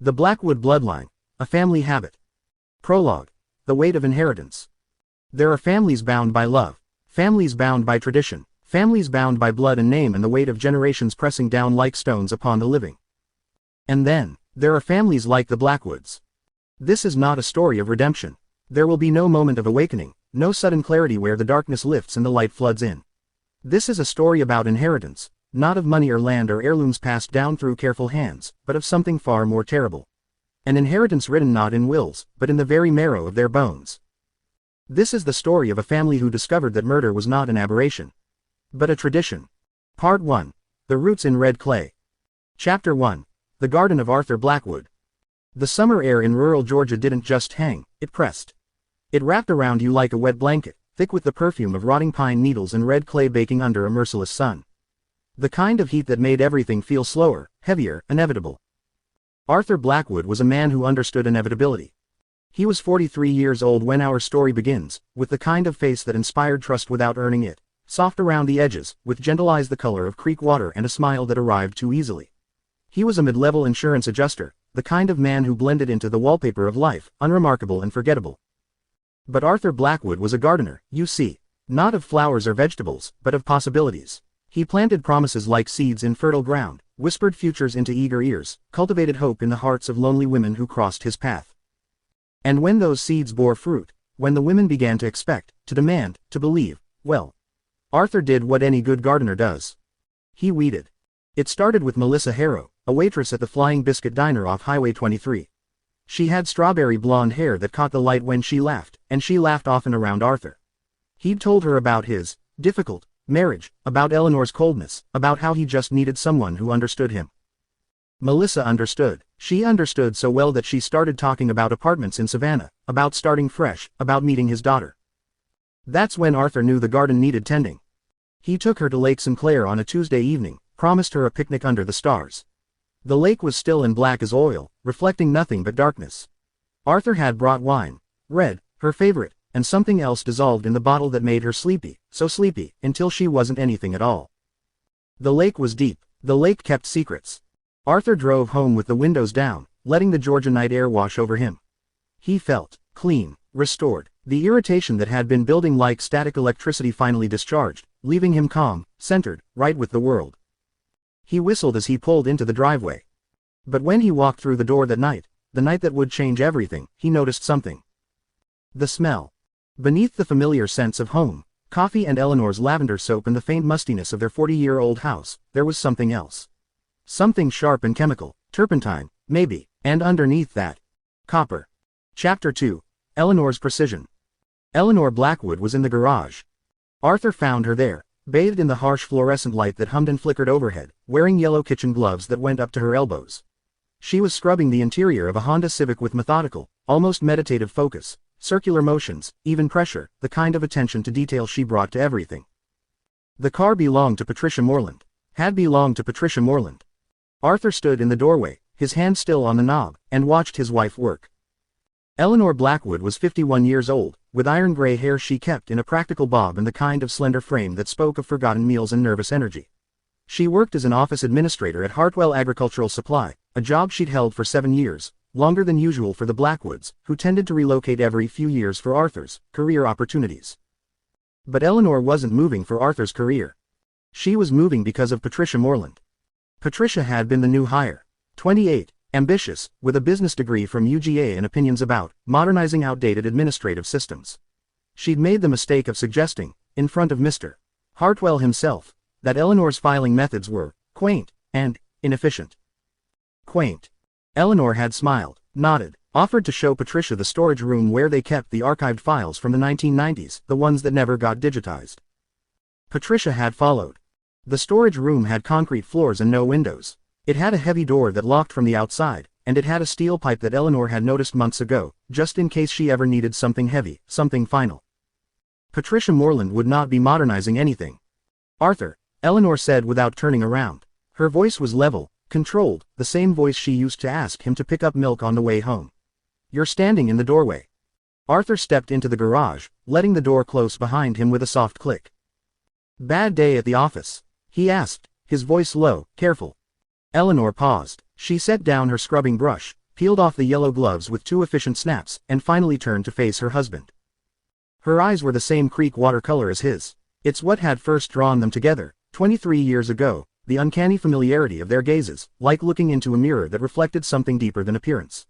The Blackwood Bloodline, a family habit. Prologue. The weight of inheritance. There are families bound by love, families bound by tradition, families bound by blood and name and the weight of generations pressing down like stones upon the living. And then, there are families like the Blackwoods. This is not a story of redemption. There will be no moment of awakening, no sudden clarity where the darkness lifts and the light floods in. This is a story about inheritance, not of money or land or heirlooms passed down through careful hands, but of something far more terrible. An inheritance written not in wills, but in the very marrow of their bones. This is the story of a family who discovered that murder was not an aberration, but a tradition. Part 1. The Roots in Red Clay. Chapter 1. The Garden of Arthur Blackwood. The summer air in rural Georgia didn't just hang, it pressed. It wrapped around you like a wet blanket, thick with the perfume of rotting pine needles and red clay baking under a merciless sun. The kind of heat that made everything feel slower, heavier, inevitable. Arthur Blackwood was a man who understood inevitability. He was 43 years old when our story begins, with the kind of face that inspired trust without earning it, soft around the edges, with gentle eyes the color of creek water and a smile that arrived too easily. He was a mid-level insurance adjuster, the kind of man who blended into the wallpaper of life, unremarkable and forgettable. But Arthur Blackwood was a gardener, you see, not of flowers or vegetables, but of possibilities. He planted promises like seeds in fertile ground, whispered futures into eager ears, cultivated hope in the hearts of lonely women who crossed his path. And when those seeds bore fruit, when the women began to expect, to demand, to believe, well, Arthur did what any good gardener does. He weeded. It started with Melissa Harrow, a waitress at the Flying Biscuit Diner off Highway 23. She had strawberry blonde hair that caught the light when she laughed, and she laughed often around Arthur. He'd told her about his difficult marriage, about Eleanor's coldness, about how he just needed someone who understood him. Melissa understood. She understood so well that she started talking about apartments in Savannah, about starting fresh, about meeting his daughter. That's when Arthur knew the garden needed tending. He took her to Lake Sinclair on a Tuesday evening, promised her a picnic under the stars. The lake was still and black as oil, reflecting nothing but darkness. Arthur had brought wine, red, her favorite, and something else dissolved in the bottle that made her sleepy, so sleepy, until she wasn't anything at all. The lake was deep. The lake kept secrets. Arthur drove home with the windows down, letting the Georgia night air wash over him. He felt clean, restored. The irritation that had been building like static electricity finally discharged, leaving him calm, centered, right with the world. He whistled as he pulled into the driveway. But when he walked through the door that night, the night that would change everything, he noticed something. The smell. Beneath the familiar scents of home, coffee and Eleanor's lavender soap and the faint mustiness of their 40-year-old house, there was something else. Something sharp and chemical, turpentine, maybe, and underneath that, copper. Chapter 2. Eleanor's Precision. Eleanor Blackwood was in the garage. Arthur found her there, bathed in the harsh fluorescent light that hummed and flickered overhead, wearing yellow kitchen gloves that went up to her elbows. She was scrubbing the interior of a Honda Civic with methodical, almost meditative focus, circular motions, even pressure, the kind of attention to detail she brought to everything. The car belonged to Patricia Moreland. Had belonged to Patricia Moreland. Arthur stood in the doorway, his hand still on the knob, and watched his wife work. Eleanor Blackwood was 51 years old, with iron-gray hair she kept in a practical bob and the kind of slender frame that spoke of forgotten meals and nervous energy. She worked as an office administrator at Hartwell Agricultural Supply, a job she'd held for 7 years, longer than usual for the Blackwoods, who tended to relocate every few years for Arthur's career opportunities. But Eleanor wasn't moving for Arthur's career. She was moving because of Patricia Moreland. Patricia had been the new hire. 28, ambitious, with a business degree from UGA and opinions about modernizing outdated administrative systems. She'd made the mistake of suggesting, in front of Mr. Hartwell himself, that Eleanor's filing methods were quaint and inefficient. Quaint. Eleanor had smiled, nodded, offered to show Patricia the storage room where they kept the archived files from the 1990s, the ones that never got digitized. Patricia had followed. The storage room had concrete floors and no windows. It had a heavy door that locked from the outside, and it had a steel pipe that Eleanor had noticed months ago, just in case she ever needed something heavy, something final. Patricia Moreland would not be modernizing anything. Arthur, Eleanor said without turning around. Her voice was level, controlled, the same voice she used to ask him to pick up milk on the way home. You're standing in the doorway. Arthur stepped into the garage, letting the door close behind him with a soft click. Bad day at the office? He asked, his voice low, careful. Eleanor paused. She set down her scrubbing brush, peeled off the yellow gloves with 2 efficient snaps, and finally turned to face her husband. Her eyes were the same creek watercolor as his. It's what had first drawn them together, 23 years ago, the uncanny familiarity of their gazes, like looking into a mirror that reflected something deeper than appearance.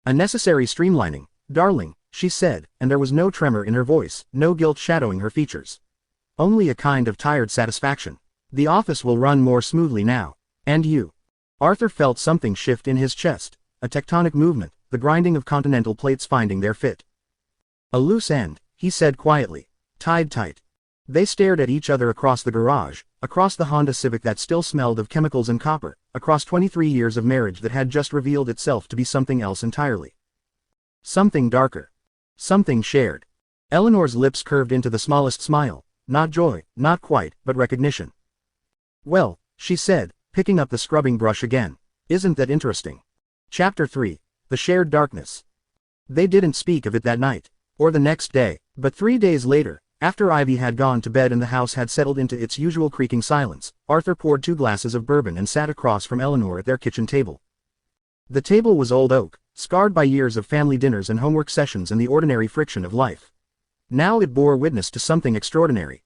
A necessary streamlining, darling, she said, and there was no tremor in her voice, no guilt shadowing her features. Only a kind of tired satisfaction. The office will run more smoothly now. And you. Arthur felt something shift in his chest, a tectonic movement, the grinding of continental plates finding their fit. A loose end, he said quietly, tied tight. They stared at each other across the garage, across the Honda Civic that still smelled of chemicals and copper, across 23 years of marriage that had just revealed itself to be something else entirely. Something darker. Something shared. Eleanor's lips curved into the smallest smile, not joy, not quite, but recognition. Well, she said, picking up the scrubbing brush again, isn't that interesting? Chapter 3. The Shared Darkness. They didn't speak of it that night, or the next day, but 3 days later, after Ivy had gone to bed and the house had settled into its usual creaking silence, Arthur poured 2 glasses of bourbon and sat across from Eleanor at their kitchen table. The table was old oak, scarred by years of family dinners and homework sessions and the ordinary friction of life. Now it bore witness to something extraordinary.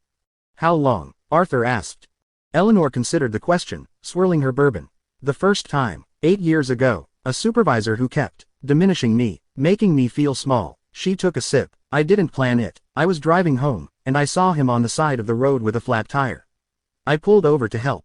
How long? Arthur asked. Eleanor considered the question, swirling her bourbon. The first time, 8 years ago, a supervisor who kept diminishing me, making me feel small. She took a sip. I didn't plan it. I was driving home, and I saw him on the side of the road with a flat tire. I pulled over to help.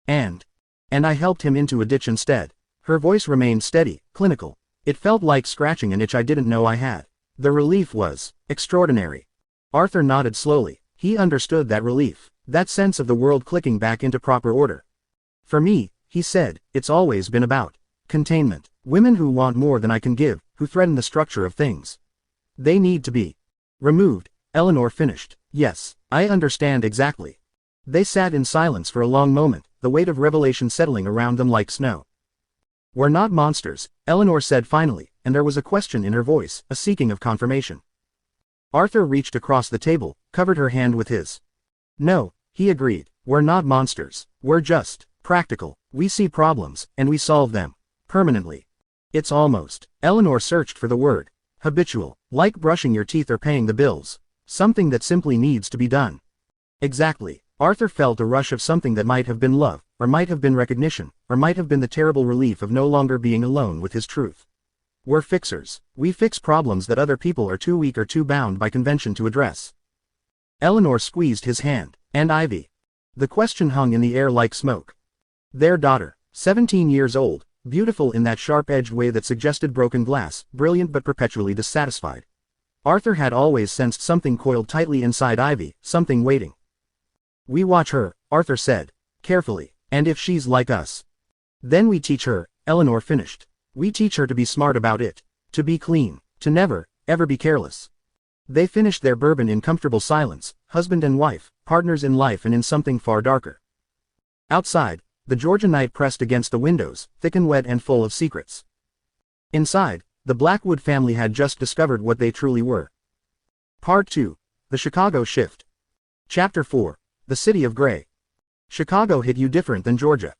And I helped him into a ditch instead. Her voice remained steady, clinical. It felt like scratching an itch I didn't know I had. The relief was extraordinary. Arthur nodded slowly. He understood that relief, that sense of the world clicking back into proper order. For me, he said, it's always been about containment. Women who want more than I can give, who threaten the structure of things. They need to be removed. Eleanor finished. Yes, I understand exactly. They sat in silence for a long moment, the weight of revelation settling around them like snow. We're not monsters, Eleanor said finally, and there was a question in her voice, a seeking of confirmation. Arthur reached across the table, covered her hand with his. No, he agreed, we're not monsters, we're just practical. We see problems, and we solve them. Permanently. It's almost, Eleanor searched for the word, habitual, like brushing your teeth or paying the bills. Something that simply needs to be done. Exactly. Arthur felt a rush of something that might have been love, or might have been recognition, or might have been the terrible relief of no longer being alone with his truth. We're fixers. We fix problems that other people are too weak or too bound by convention to address. Eleanor squeezed his hand. And Ivy? The question hung in the air like smoke. Their daughter, 17 years old, beautiful in that sharp-edged way that suggested broken glass, brilliant but perpetually dissatisfied. Arthur had always sensed something coiled tightly inside Ivy, something waiting. We watch her, Arthur said, carefully, and if she's like us. Then we teach her, Eleanor finished. We teach her to be smart about it, to be clean, to never, ever be careless. They finished their bourbon in comfortable silence, husband and wife, partners in life and in something far darker. Outside, the Georgia night pressed against the windows, thick and wet and full of secrets. Inside, the Blackwood family had just discovered what they truly were. Part 2. The Chicago Shift. Chapter 4. The City of Gray. Chicago hit you different than Georgia.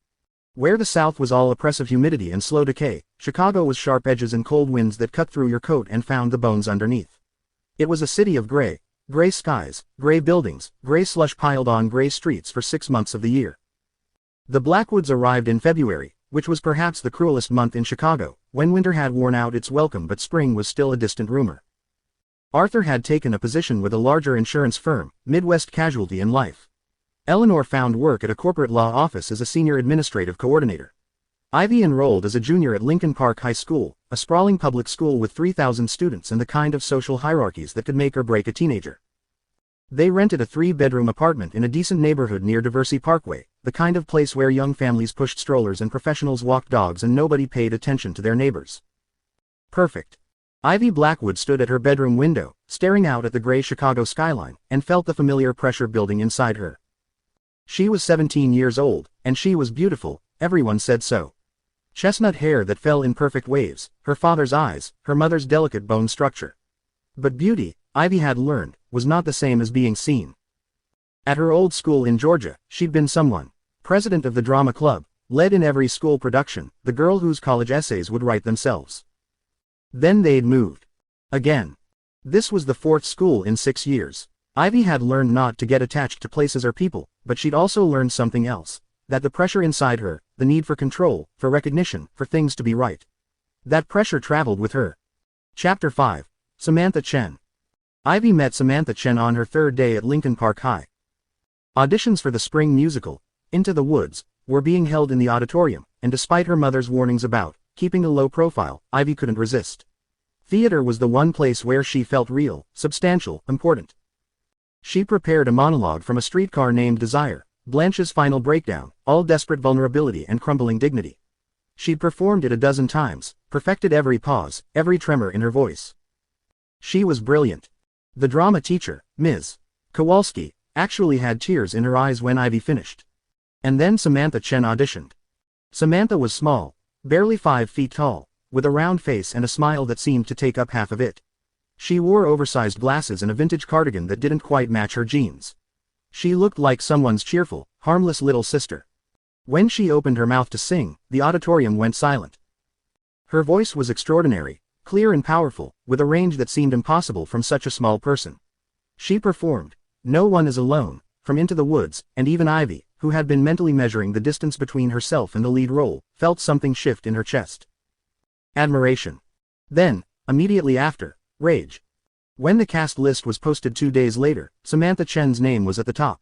Where the South was all oppressive humidity and slow decay, Chicago was sharp edges and cold winds that cut through your coat and found the bones underneath. It was a city of gray skies, gray buildings, gray slush piled on gray streets for 6 months of the year. The Blackwoods arrived in February, which was perhaps the cruelest month in Chicago, when winter had worn out its welcome but spring was still a distant rumor. Arthur had taken a position with a larger insurance firm, Midwest Casualty and Life. Eleanor found work at a corporate law office as a senior administrative coordinator. Ivy enrolled as a junior at Lincoln Park High School, a sprawling public school with 3,000 students and the kind of social hierarchies that could make or break a teenager. They rented a 3-bedroom apartment in a decent neighborhood near Diversey Parkway, the kind of place where young families pushed strollers and professionals walked dogs and nobody paid attention to their neighbors. Perfect. Ivy Blackwood stood at her bedroom window, staring out at the gray Chicago skyline, and felt the familiar pressure building inside her. She was 17 years old, and she was beautiful, everyone said so. Chestnut hair that fell in perfect waves, her father's eyes, her mother's delicate bone structure. But beauty, Ivy had learned, was not the same as being seen. At her old school in Georgia, she'd been someone. President of the drama club, led in every school production, the girl whose college essays would write themselves. Then they'd moved. Again. This was the 4th school in 6 years. Ivy had learned not to get attached to places or people, but she'd also learned something else. That the pressure inside her, the need for control, for recognition, for things to be right. That pressure traveled with her. Chapter 5. Samantha Chen. Ivy met Samantha Chen on her 3rd day at Lincoln Park High. Auditions for the spring musical, Into the Woods, were being held in the auditorium, and despite her mother's warnings about keeping a low profile, Ivy couldn't resist. Theater was the one place where she felt real, substantial, important. She prepared a monologue from a streetcar named Desire, Blanche's final breakdown, all desperate vulnerability and crumbling dignity. She'd performed it a dozen times, perfected every pause, every tremor in her voice. She was brilliant. The drama teacher, Ms. Kowalski, actually had tears in her eyes when Ivy finished. And then Samantha Chen auditioned. Samantha was small, barely 5 feet tall, with a round face and a smile that seemed to take up half of it. She wore oversized glasses and a vintage cardigan that didn't quite match her jeans. She looked like someone's cheerful, harmless little sister. When she opened her mouth to sing, the auditorium went silent. Her voice was extraordinary, clear and powerful, with a range that seemed impossible from such a small person. She performed No One Is Alone, from Into the Woods, and even Ivy, who had been mentally measuring the distance between herself and the lead role, felt something shift in her chest. Admiration. Then, immediately after, rage. When the cast list was posted 2 days later, Samantha Chen's name was at the top.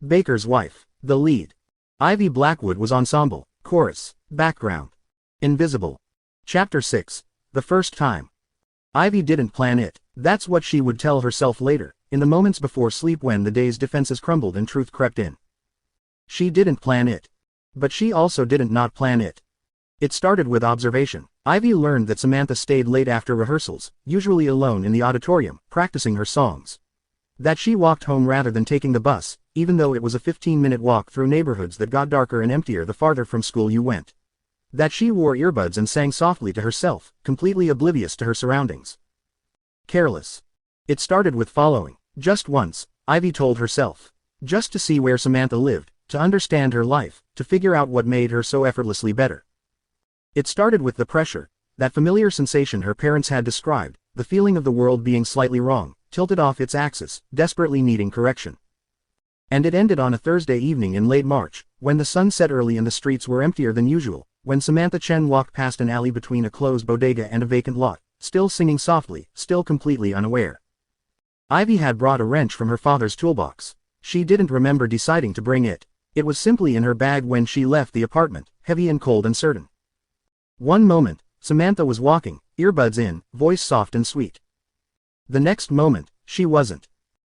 Baker's wife, the lead. Ivy Blackwood was ensemble, chorus, background. Invisible. Chapter 6. The first time. Ivy didn't plan it. That's what she would tell herself later, in the moments before sleep when the day's defenses crumbled and truth crept in. She didn't plan it. But she also didn't not plan it. It started with observation. Ivy learned that Samantha stayed late after rehearsals, usually alone in the auditorium, practicing her songs. That she walked home rather than taking the bus, even though it was a 15-minute walk through neighborhoods that got darker and emptier the farther from school you went. That she wore earbuds and sang softly to herself, completely oblivious to her surroundings. Careless. It started with following. Just once, Ivy told herself. Just to see where Samantha lived, to understand her life, to figure out what made her so effortlessly better. It started with the pressure, that familiar sensation her parents had described, the feeling of the world being slightly wrong, tilted off its axis, desperately needing correction. And it ended on a Thursday evening in late March, when the sun set early and the streets were emptier than usual, when Samantha Chen walked past an alley between a closed bodega and a vacant lot, still singing softly, still completely unaware. Ivy had brought a wrench from her father's toolbox. She didn't remember deciding to bring it. It was simply in her bag when she left the apartment, heavy and cold and certain. One moment, Samantha was walking, earbuds in, voice soft and sweet. The next moment, she wasn't.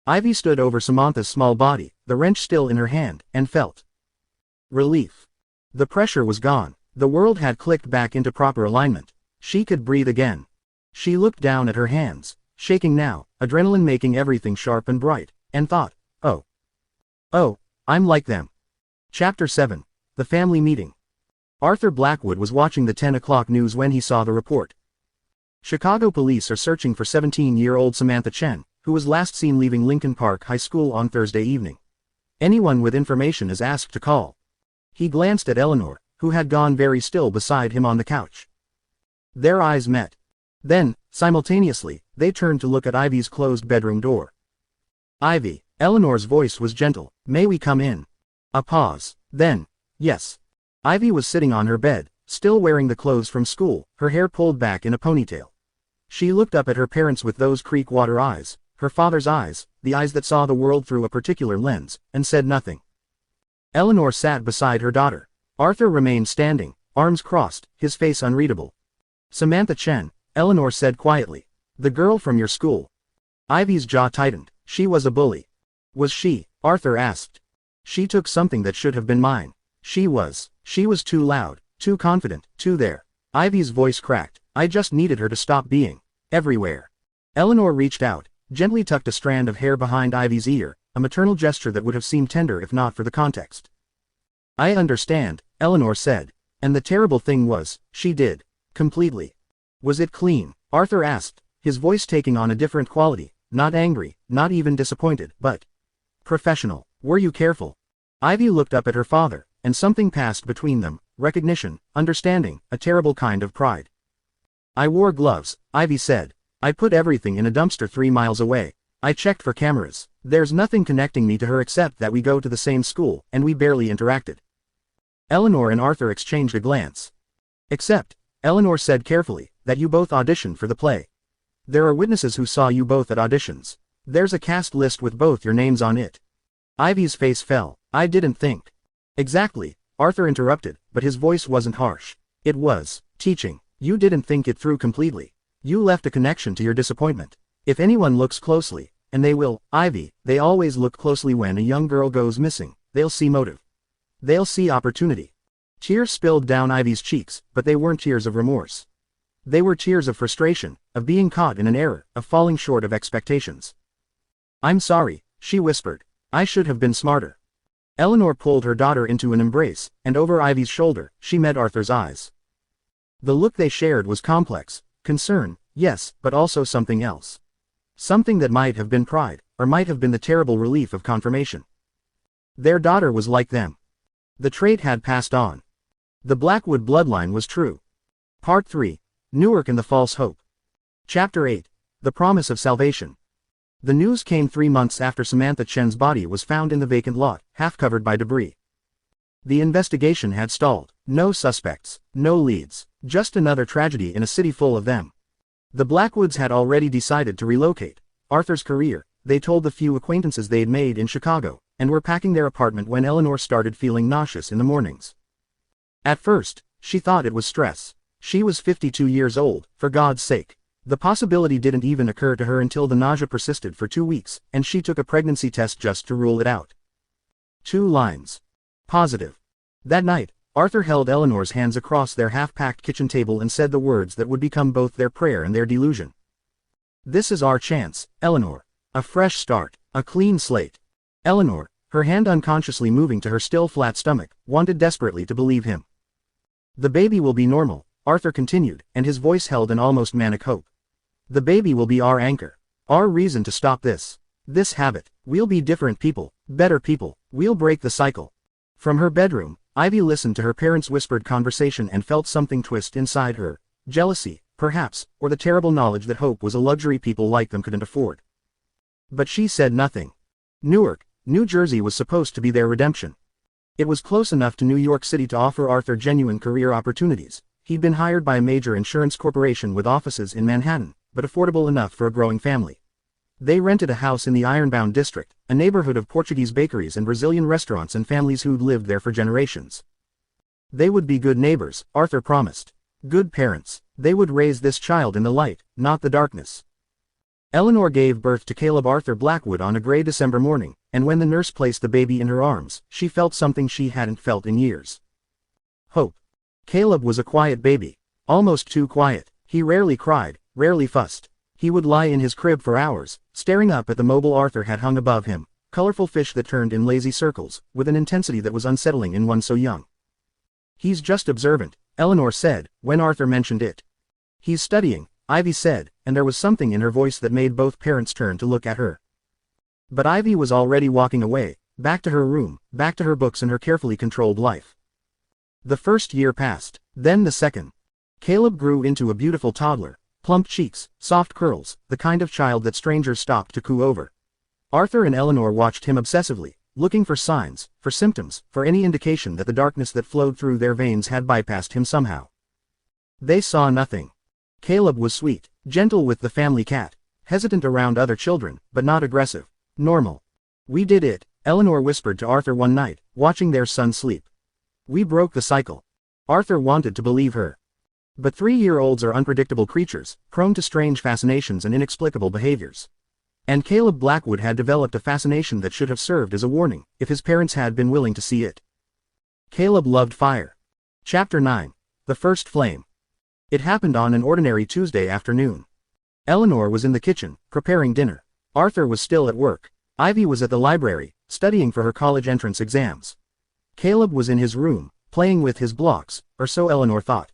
Ivy stood over Samantha's small body, the wrench still in her hand, and felt relief. The pressure was gone. The world had clicked back into proper alignment. She could breathe again. She looked down at her hands, shaking now, adrenaline making everything sharp and bright, and thought, oh, I'm like them. Chapter 7. The Family Meeting. Arthur Blackwood was watching the 10 o'clock news when he saw the report. Chicago police are searching for 17-year-old Samantha Chen, who was last seen leaving Lincoln Park High School on Thursday evening. Anyone with information is asked to call. He glanced at Eleanor, who had gone very still beside him on the couch. Their eyes met. Then, simultaneously, they turned to look at Ivy's closed bedroom door. Ivy. Eleanor's voice was gentle. May we come in? A pause. Then, yes. Ivy was sitting on her bed, still wearing the clothes from school, her hair pulled back in a ponytail. She looked up at her parents with those creek water eyes, her father's eyes, the eyes that saw the world through a particular lens, and said nothing. Eleanor sat beside her daughter. Arthur remained standing, arms crossed, his face unreadable. Samantha Chen, Eleanor said quietly. The girl from your school. Ivy's jaw tightened. She was a bully. Was she? Arthur asked. She took something that should have been mine. She was too loud, too confident, too there. Ivy's voice cracked. I just needed her to stop being everywhere. Eleanor reached out, gently tucked a strand of hair behind Ivy's ear, a maternal gesture that would have seemed tender if not for the context. I understand, Eleanor said. And the terrible thing was, she did. Completely. Was it clean? Arthur asked, his voice taking on a different quality, not angry, not even disappointed, but professional. Were you careful? Ivy looked up at her father, and something passed between them, recognition, understanding, a terrible kind of pride. I wore gloves, Ivy said. I put everything in a dumpster 3 miles away. I checked for cameras. There's nothing connecting me to her except that we go to the same school, and we barely interacted. Eleanor and Arthur exchanged a glance. Except, Eleanor said carefully, that you both auditioned for the play. There are witnesses who saw you both at auditions. There's a cast list with both your names on it. Ivy's face fell. I didn't think. Exactly, Arthur interrupted, but his voice wasn't harsh. It was teaching. You didn't think it through completely. You left a connection to your disappointment. If anyone looks closely, and they will, Ivy, they always look closely when a young girl goes missing, they'll see motive. They'll see opportunity. Tears spilled down Ivy's cheeks, but they weren't tears of remorse. They were tears of frustration, of being caught in an error, of falling short of expectations. I'm sorry, she whispered. I should have been smarter. Eleanor pulled her daughter into an embrace, and over Ivy's shoulder, she met Arthur's eyes. The look they shared was complex, concern, yes, but also something else. Something that might have been pride, or might have been the terrible relief of confirmation. Their daughter was like them. The trait had passed on. The Blackwood bloodline was true. Part 3. Newark and the False Hope. Chapter 8. The Promise of Salvation. The news came 3 months after Samantha Chen's body was found in the vacant lot, half covered by debris. The investigation had stalled. No suspects, no leads, just another tragedy in a city full of them. The Blackwoods had already decided to relocate. Arthur's career, they told the few acquaintances they'd made in Chicago, and were packing their apartment when Eleanor started feeling nauseous in the mornings. At first, she thought it was stress. She was 52 years old, for God's sake. The possibility didn't even occur to her until the nausea persisted for 2 weeks, and she took a pregnancy test just to rule it out. 2 lines. Positive. That night, Arthur held Eleanor's hands across their half-packed kitchen table and said the words that would become both their prayer and their delusion. This is our chance, Eleanor. A fresh start, a clean slate. Eleanor, her hand unconsciously moving to her still flat stomach, wanted desperately to believe him. The baby will be normal, Arthur continued, and his voice held an almost manic hope. The baby will be our anchor. Our reason to stop this habit. We'll be different people, better people, we'll break the cycle. From her bedroom, Ivy listened to her parents' whispered conversation and felt something twist inside her. Jealousy, perhaps, or the terrible knowledge that hope was a luxury people like them couldn't afford. But she said nothing. Newark, New Jersey was supposed to be their redemption. It was close enough to New York City to offer Arthur genuine career opportunities. He'd been hired by a major insurance corporation with offices in Manhattan, but affordable enough for a growing family. They rented a house in the Ironbound district, a neighborhood of Portuguese bakeries and Brazilian restaurants and families who'd lived there for generations. They would be good neighbors, Arthur promised. Good parents. They would raise this child in the light, not the darkness. Eleanor gave birth to Caleb Arthur Blackwood on a gray December morning, and when the nurse placed the baby in her arms, she felt something she hadn't felt in years. Hope. Caleb was a quiet baby. Almost too quiet. He rarely cried, rarely fussed. He would lie in his crib for hours, staring up at the mobile Arthur had hung above him, colorful fish that turned in lazy circles, with an intensity that was unsettling in one so young. He's just observant, Eleanor said, when Arthur mentioned it. He's studying, Ivy said, and there was something in her voice that made both parents turn to look at her. But Ivy was already walking away, back to her room, back to her books and her carefully controlled life. The first year passed, then the second. Caleb grew into a beautiful toddler. Plump cheeks, soft curls, the kind of child that strangers stopped to coo over. Arthur and Eleanor watched him obsessively, looking for signs, for symptoms, for any indication that the darkness that flowed through their veins had bypassed him somehow. They saw nothing. Caleb was sweet, gentle with the family cat, hesitant around other children, but not aggressive. Normal. We did it, Eleanor whispered to Arthur one night, watching their son sleep. We broke the cycle. Arthur wanted to believe her. But 3-year-olds are unpredictable creatures, prone to strange fascinations and inexplicable behaviors. And Caleb Blackwood had developed a fascination that should have served as a warning, if his parents had been willing to see it. Caleb loved fire. Chapter 9. The First Flame. It happened on an ordinary Tuesday afternoon. Eleanor was in the kitchen, preparing dinner. Arthur was still at work. Ivy was at the library, studying for her college entrance exams. Caleb was in his room, playing with his blocks, or so Eleanor thought.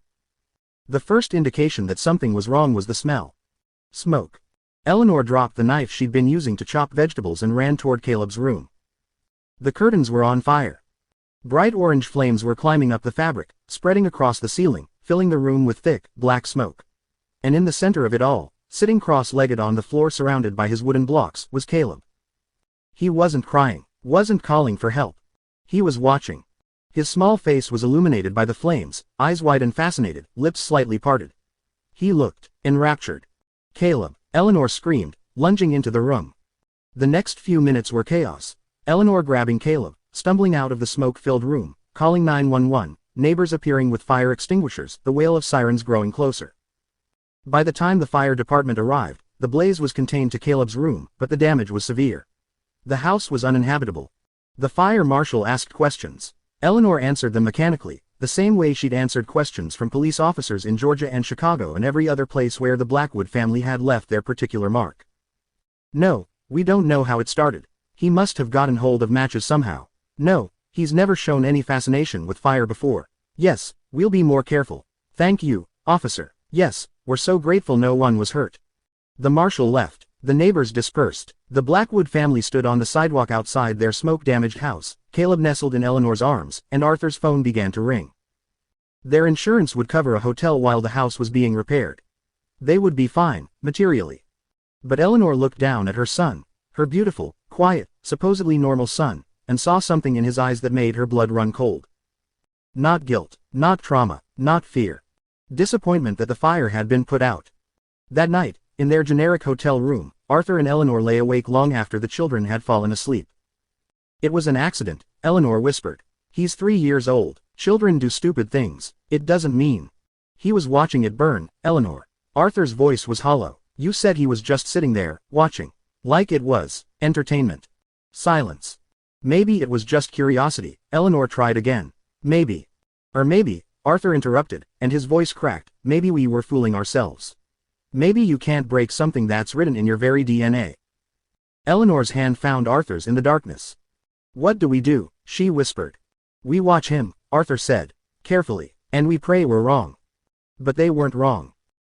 The first indication that something was wrong was the smell. Smoke. Eleanor dropped the knife she'd been using to chop vegetables and ran toward Caleb's room. The curtains were on fire. Bright orange flames were climbing up the fabric, spreading across the ceiling, filling the room with thick, black smoke. And in the center of it all, sitting cross-legged on the floor surrounded by his wooden blocks, was Caleb. He wasn't crying, wasn't calling for help. He was watching. His small face was illuminated by the flames, eyes wide and fascinated, lips slightly parted. He looked enraptured. "Caleb!" Eleanor screamed, lunging into the room. The next few minutes were chaos. Eleanor grabbing Caleb, stumbling out of the smoke-filled room, calling 911, neighbors appearing with fire extinguishers, the wail of sirens growing closer. By the time the fire department arrived, the blaze was contained to Caleb's room, but the damage was severe. The house was uninhabitable. The fire marshal asked questions. Eleanor answered them mechanically, the same way she'd answered questions from police officers in Georgia and Chicago and every other place where the Blackwood family had left their particular mark. "No, we don't know how it started. He must have gotten hold of matches somehow. No, he's never shown any fascination with fire before. Yes, we'll be more careful. Thank you, officer. Yes, we're so grateful no one was hurt." The marshal left. The neighbors dispersed. The Blackwood family stood on the sidewalk outside their smoke-damaged house, Caleb nestled in Eleanor's arms, and Arthur's phone began to ring. Their insurance would cover a hotel while the house was being repaired. They would be fine, materially. But Eleanor looked down at her son, her beautiful, quiet, supposedly normal son, and saw something in his eyes that made her blood run cold. Not guilt, not trauma, not fear. Disappointment that the fire had been put out. That night, in their generic hotel room, Arthur and Eleanor lay awake long after the children had fallen asleep. "It was an accident," Eleanor whispered. "He's 3 years old. Children do stupid things. It doesn't mean." "He was watching it burn, Eleanor." Arthur's voice was hollow. "You said he was just sitting there, watching. Like it was entertainment." Silence. "Maybe it was just curiosity," Eleanor tried again. "Maybe. Or maybe," Arthur interrupted, and his voice cracked, "maybe we were fooling ourselves. Maybe you can't break something that's written in your very DNA." Eleanor's hand found Arthur's in the darkness. "What do we do?" she whispered. "We watch him," Arthur said, carefully, "and we pray we're wrong." But they weren't wrong.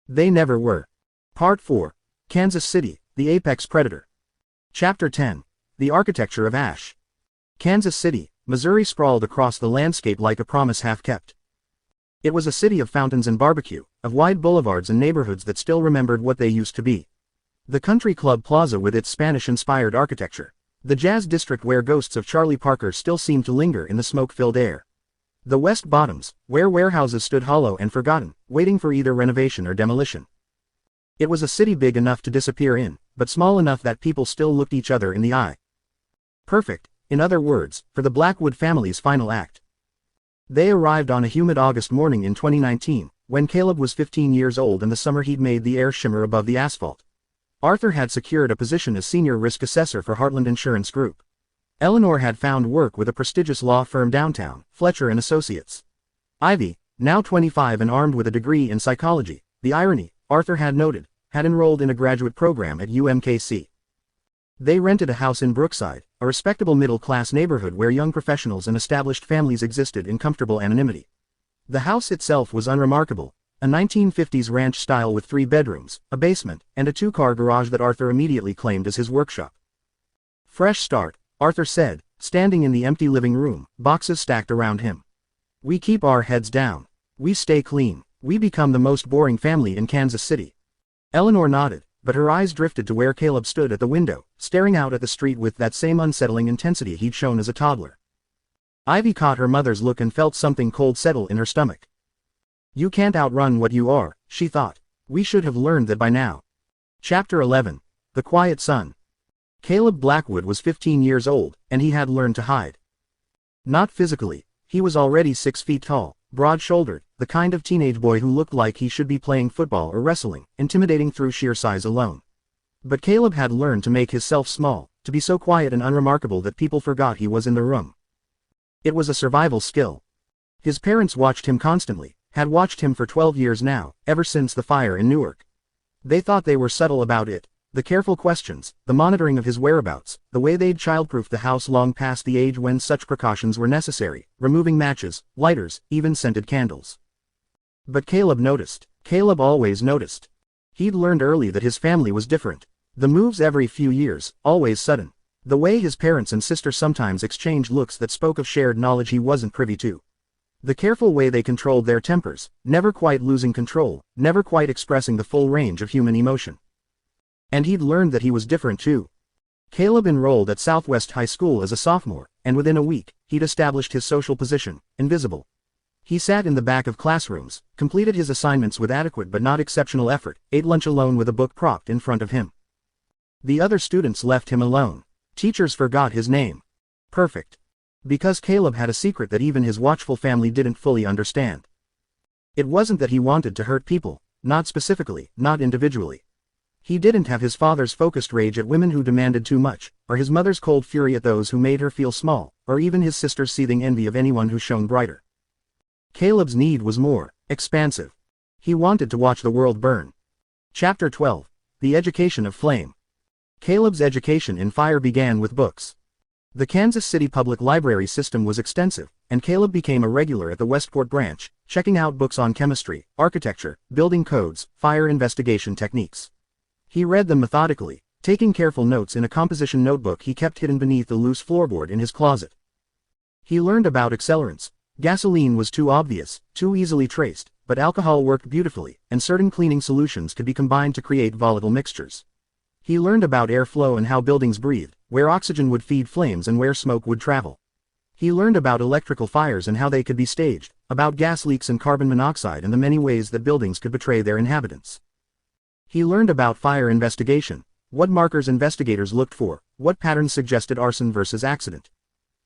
They never were. Part 4. Kansas City, the Apex Predator. Chapter 10. The Architecture of Ash. Kansas City, Missouri sprawled across the landscape like a promise half-kept. It was a city of fountains and barbecue, of wide boulevards and neighborhoods that still remembered what they used to be. The Country Club Plaza with its Spanish-inspired architecture. The Jazz District where ghosts of Charlie Parker still seemed to linger in the smoke-filled air. The West Bottoms, where warehouses stood hollow and forgotten, waiting for either renovation or demolition. It was a city big enough to disappear in, but small enough that people still looked each other in the eye. Perfect, in other words, for the Blackwood family's final act. They arrived on a humid August morning in 2019, when Caleb was 15 years old and the summer heat made the air shimmer above the asphalt. Arthur had secured a position as senior risk assessor for Heartland Insurance Group. Eleanor had found work with a prestigious law firm downtown, Fletcher & Associates. Ivy, now 25 and armed with a degree in psychology, the irony, Arthur had noted, had enrolled in a graduate program at UMKC. They rented a house in Brookside, a respectable middle-class neighborhood where young professionals and established families existed in comfortable anonymity. The house itself was unremarkable, a 1950s ranch style with 3 bedrooms, a basement, and a 2-car garage that Arthur immediately claimed as his workshop. "Fresh start," Arthur said, standing in the empty living room, boxes stacked around him. "We keep our heads down. We stay clean. We become the most boring family in Kansas City." Eleanor nodded, but her eyes drifted to where Caleb stood at the window, staring out at the street with that same unsettling intensity he'd shown as a toddler. Ivy caught her mother's look and felt something cold settle in her stomach. "You can't outrun what you are," she thought. "We should have learned that by now." Chapter 11. The Quiet Son. Caleb Blackwood was 15 years old, and he had learned to hide. Not physically. He was already 6 feet tall, broad-shouldered, the kind of teenage boy who looked like he should be playing football or wrestling, intimidating through sheer size alone. But Caleb had learned to make himself small, to be so quiet and unremarkable that people forgot he was in the room. It was a survival skill. His parents watched him constantly, had watched him for 12 years now, ever since the fire in Newark. They thought they were subtle about it. The careful questions, the monitoring of his whereabouts, the way they'd childproofed the house long past the age when such precautions were necessary, removing matches, lighters, even scented candles. But Caleb noticed. Caleb always noticed. He'd learned early that his family was different. The moves every few years, always sudden. The way his parents and sister sometimes exchanged looks that spoke of shared knowledge he wasn't privy to. The careful way they controlled their tempers, never quite losing control, never quite expressing the full range of human emotion. And he'd learned that he was different too. Caleb enrolled at Southwest High School as a sophomore, and within a week, he'd established his social position, invisible. He sat in the back of classrooms, completed his assignments with adequate but not exceptional effort, ate lunch alone with a book propped in front of him. The other students left him alone. Teachers forgot his name. Perfect. Because Caleb had a secret that even his watchful family didn't fully understand. It wasn't that he wanted to hurt people, not specifically, not individually. He didn't have his father's focused rage at women who demanded too much, or his mother's cold fury at those who made her feel small, or even his sister's seething envy of anyone who shone brighter. Caleb's need was more expansive. He wanted to watch the world burn. Chapter 12. The Education of Flame. Caleb's education in fire began with books. The Kansas City Public Library system was extensive, and Caleb became a regular at the Westport branch, checking out books on chemistry, architecture, building codes, fire investigation techniques. He read them methodically, taking careful notes in a composition notebook he kept hidden beneath the loose floorboard in his closet. He learned about accelerants. Gasoline was too obvious, too easily traced, but alcohol worked beautifully, and certain cleaning solutions could be combined to create volatile mixtures. He learned about airflow and how buildings breathed, where oxygen would feed flames and where smoke would travel. He learned about electrical fires and how they could be staged, about gas leaks and carbon monoxide and the many ways that buildings could betray their inhabitants. He learned about fire investigation, what markers investigators looked for, what patterns suggested arson versus accident.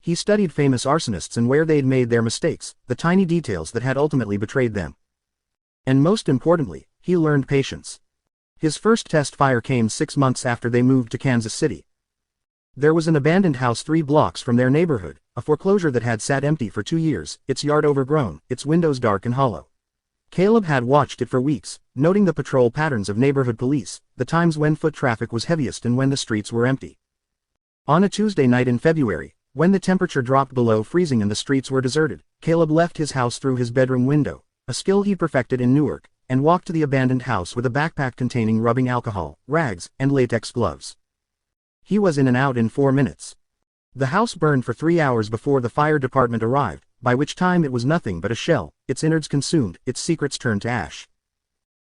He studied famous arsonists and where they'd made their mistakes, the tiny details that had ultimately betrayed them. And most importantly, he learned patience. His first test fire came 6 months after they moved to Kansas City. There was an abandoned house 3 blocks from their neighborhood, a foreclosure that had sat empty for 2 years, its yard overgrown, its windows dark and hollow. Caleb had watched it for weeks, noting the patrol patterns of neighborhood police, the times when foot traffic was heaviest and when the streets were empty. On a Tuesday night in February, when the temperature dropped below freezing and the streets were deserted, Caleb left his house through his bedroom window, a skill he'd perfected in Newark, and walked to the abandoned house with a backpack containing rubbing alcohol, rags, and latex gloves. He was in and out in 4 minutes. The house burned for 3 hours before the fire department arrived, by which time it was nothing but a shell, its innards consumed, its secrets turned to ash.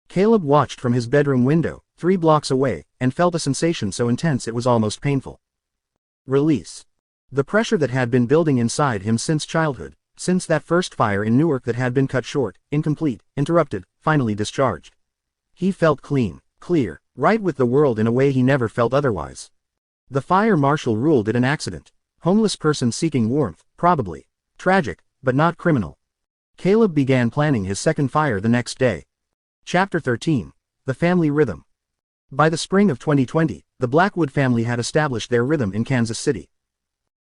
Caleb watched from his bedroom window, 3 blocks away, and felt a sensation so intense it was almost painful. Release. The pressure that had been building inside him since childhood, since that first fire in Newark that had been cut short, incomplete, interrupted, finally discharged. He felt clean, clear, right with the world in a way he never felt otherwise. The fire marshal ruled it an accident. Homeless person seeking warmth, probably. Tragic, but not criminal. Caleb began planning his second fire the next day. Chapter 13. The Family Rhythm. By the spring of 2020, the Blackwood family had established their rhythm in Kansas City.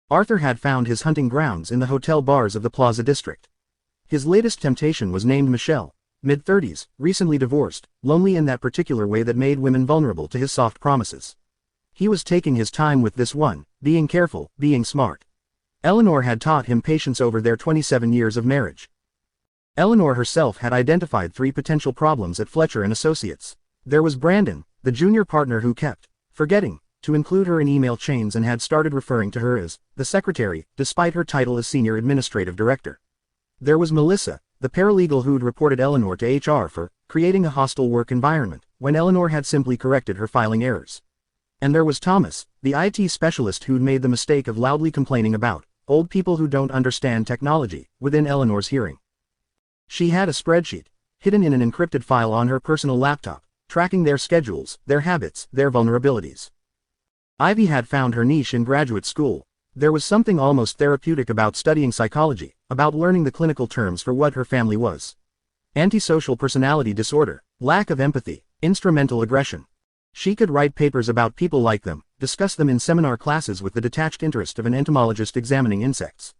Arthur had found his hunting grounds in the hotel bars of the Plaza District. His latest temptation was named Michelle, mid-30s, recently divorced, lonely in that particular way that made women vulnerable to his soft promises. He was taking his time with this one, being careful, being smart. Eleanor had taught him patience over their 27 years of marriage. Eleanor herself had identified 3 potential problems at Fletcher and Associates. There was Brandon, the junior partner who kept forgetting to include her in email chains and had started referring to her as the secretary, despite her title as senior administrative director. There was Melissa, the paralegal who'd reported Eleanor to HR for creating a hostile work environment, when Eleanor had simply corrected her filing errors. And there was Thomas, the IT specialist who'd made the mistake of loudly complaining about old people who don't understand technology, within Eleanor's hearing. She had a spreadsheet, hidden in an encrypted file on her personal laptop, tracking their schedules, their habits, their vulnerabilities. Ivy had found her niche in graduate school. There was something almost therapeutic about studying psychology, about learning the clinical terms for what her family was. Antisocial personality disorder, lack of empathy, instrumental aggression. She could write papers about people like them, discuss them in seminar classes with the detached interest of an entomologist examining insects.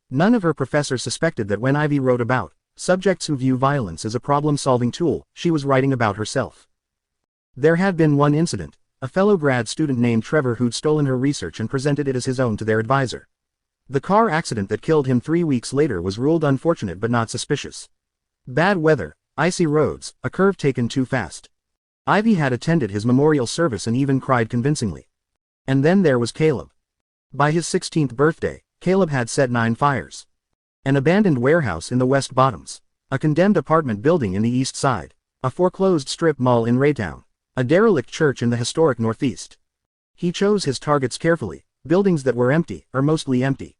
None of her professors suspected that when Ivy wrote about subjects who view violence as a problem-solving tool, she was writing about herself. There had been one incident. A fellow grad student named Trevor who'd stolen her research and presented it as his own to their advisor. The car accident that killed him 3 weeks later was ruled unfortunate but not suspicious. Bad weather, icy roads, a curve taken too fast. Ivy had attended his memorial service and even cried convincingly. And then there was Caleb. By his 16th birthday, Caleb had set 9 fires. An abandoned warehouse in the West Bottoms. A condemned apartment building in the East Side. A foreclosed strip mall in Raytown. A derelict church in the historic Northeast. He chose his targets carefully, buildings that were empty, or mostly empty.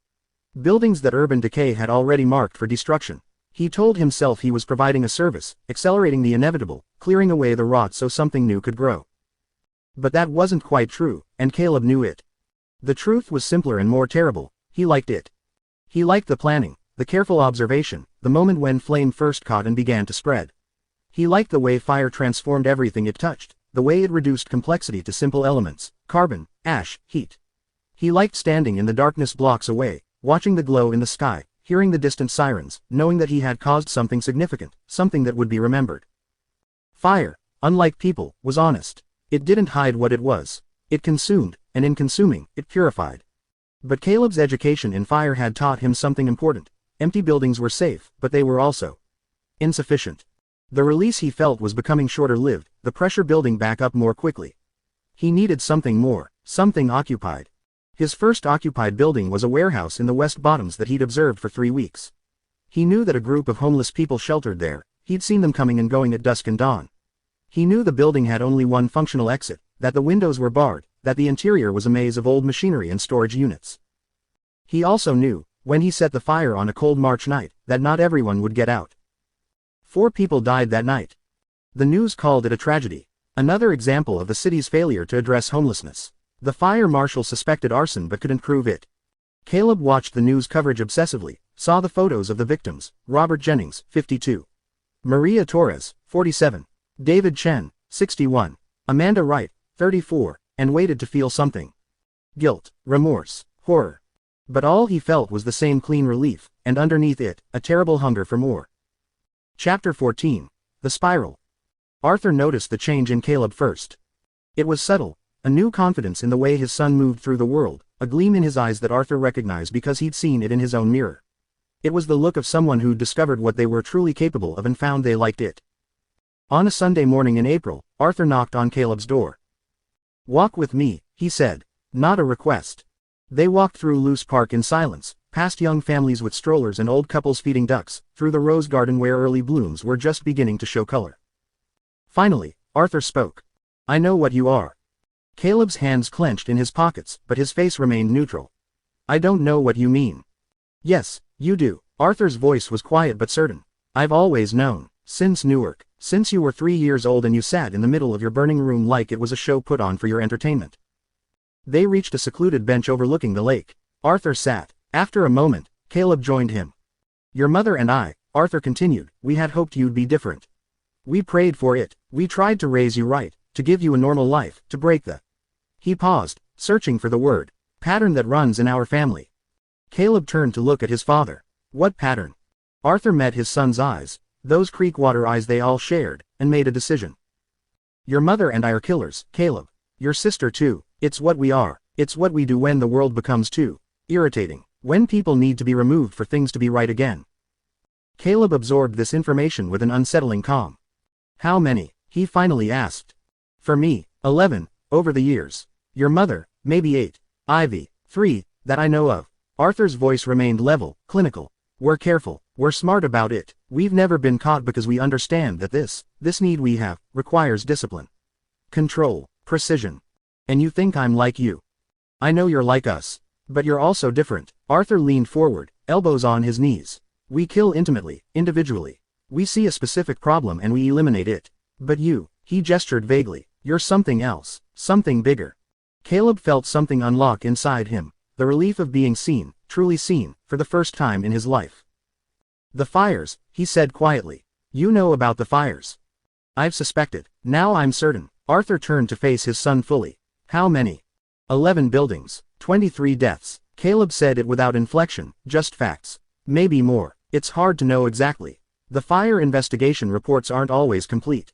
Buildings that urban decay had already marked for destruction. He told himself he was providing a service, accelerating the inevitable, clearing away the rot so something new could grow. But that wasn't quite true, and Caleb knew it. The truth was simpler and more terrible. He liked it. He liked the planning, the careful observation, the moment when flame first caught and began to spread. He liked the way fire transformed everything it touched, the way it reduced complexity to simple elements, carbon, ash, heat. He liked standing in the darkness blocks away, watching the glow in the sky, hearing the distant sirens, knowing that he had caused something significant, something that would be remembered. Fire, unlike people, was honest. It didn't hide what it was. It consumed, and in consuming, it purified. But Caleb's education in fire had taught him something important. Empty buildings were safe, but they were also insufficient. The release he felt was becoming shorter-lived, the pressure building back up more quickly. He needed something more, something occupied. His first occupied building was a warehouse in the West Bottoms that he'd observed for 3 weeks. He knew that a group of homeless people sheltered there. He'd seen them coming and going at dusk and dawn. He knew the building had only one functional exit, that the windows were barred, that the interior was a maze of old machinery and storage units. He also knew, when he set the fire on a cold March night, that not everyone would get out. 4 people died that night. The news called it a tragedy. Another example of the city's failure to address homelessness. The fire marshal suspected arson but couldn't prove it. Caleb watched the news coverage obsessively, saw the photos of the victims: Robert Jennings, 52. Maria Torres, 47. David Chen, 61. Amanda Wright, 34, and waited to feel something. Guilt, remorse, horror. But all he felt was the same clean relief, and underneath it, a terrible hunger for more. Chapter 14. The Spiral. Arthur noticed the change in Caleb first. It was subtle, a new confidence in the way his son moved through the world, a gleam in his eyes that Arthur recognized because he'd seen it in his own mirror. It was the look of someone who'd discovered what they were truly capable of and found they liked it. On a Sunday morning in April, Arthur knocked on Caleb's door. "Walk with me," he said. Not a request. They walked through Luce Park in silence, past young families with strollers and old couples feeding ducks, through the rose garden where early blooms were just beginning to show color. Finally, Arthur spoke. "I know what you are." Caleb's hands clenched in his pockets, but his face remained neutral. "I don't know what you mean." "Yes, you do." Arthur's voice was quiet but certain. "I've always known. Since Newark. Since you were 3 years old and you sat in the middle of your burning room like it was a show put on for your entertainment." They reached a secluded bench overlooking the lake. Arthur sat. After a moment, Caleb joined him. "Your mother and I," Arthur continued, "we had hoped you'd be different. We prayed for it. We tried to raise you right, to give you a normal life, to break the—" He paused, searching for the word. "Pattern that runs in our family." Caleb turned to look at his father. "What pattern?" Arthur met his son's eyes, those Creekwater eyes they all shared, and made a decision. "Your mother and I are killers, Caleb. Your sister too. It's what we are. It's what we do when the world becomes too irritating. When people need to be removed for things to be right again." Caleb absorbed this information with an unsettling calm. "How many?" he finally asked. "For me, 11, over the years. Your mother, maybe 8. Ivy, 3, that I know of." Arthur's voice remained level, clinical. "We're careful. We're smart about it. We've never been caught because we understand that this need we have, requires discipline. Control, precision. And you think I'm like you. I know you're like us. But you're also different." Arthur leaned forward, elbows on his knees. "We kill intimately, individually. We see a specific problem and we eliminate it. But you," he gestured vaguely, "you're something else, something bigger." Caleb felt something unlock inside him, the relief of being seen, truly seen, for the first time in his life. "The fires," he said quietly. "You know about the fires." "I've suspected. Now I'm certain." Arthur turned to face his son fully. "How many?" 11 buildings, 23 deaths. Caleb said it without inflection, just facts. "Maybe more. It's hard to know exactly. The fire investigation reports aren't always complete."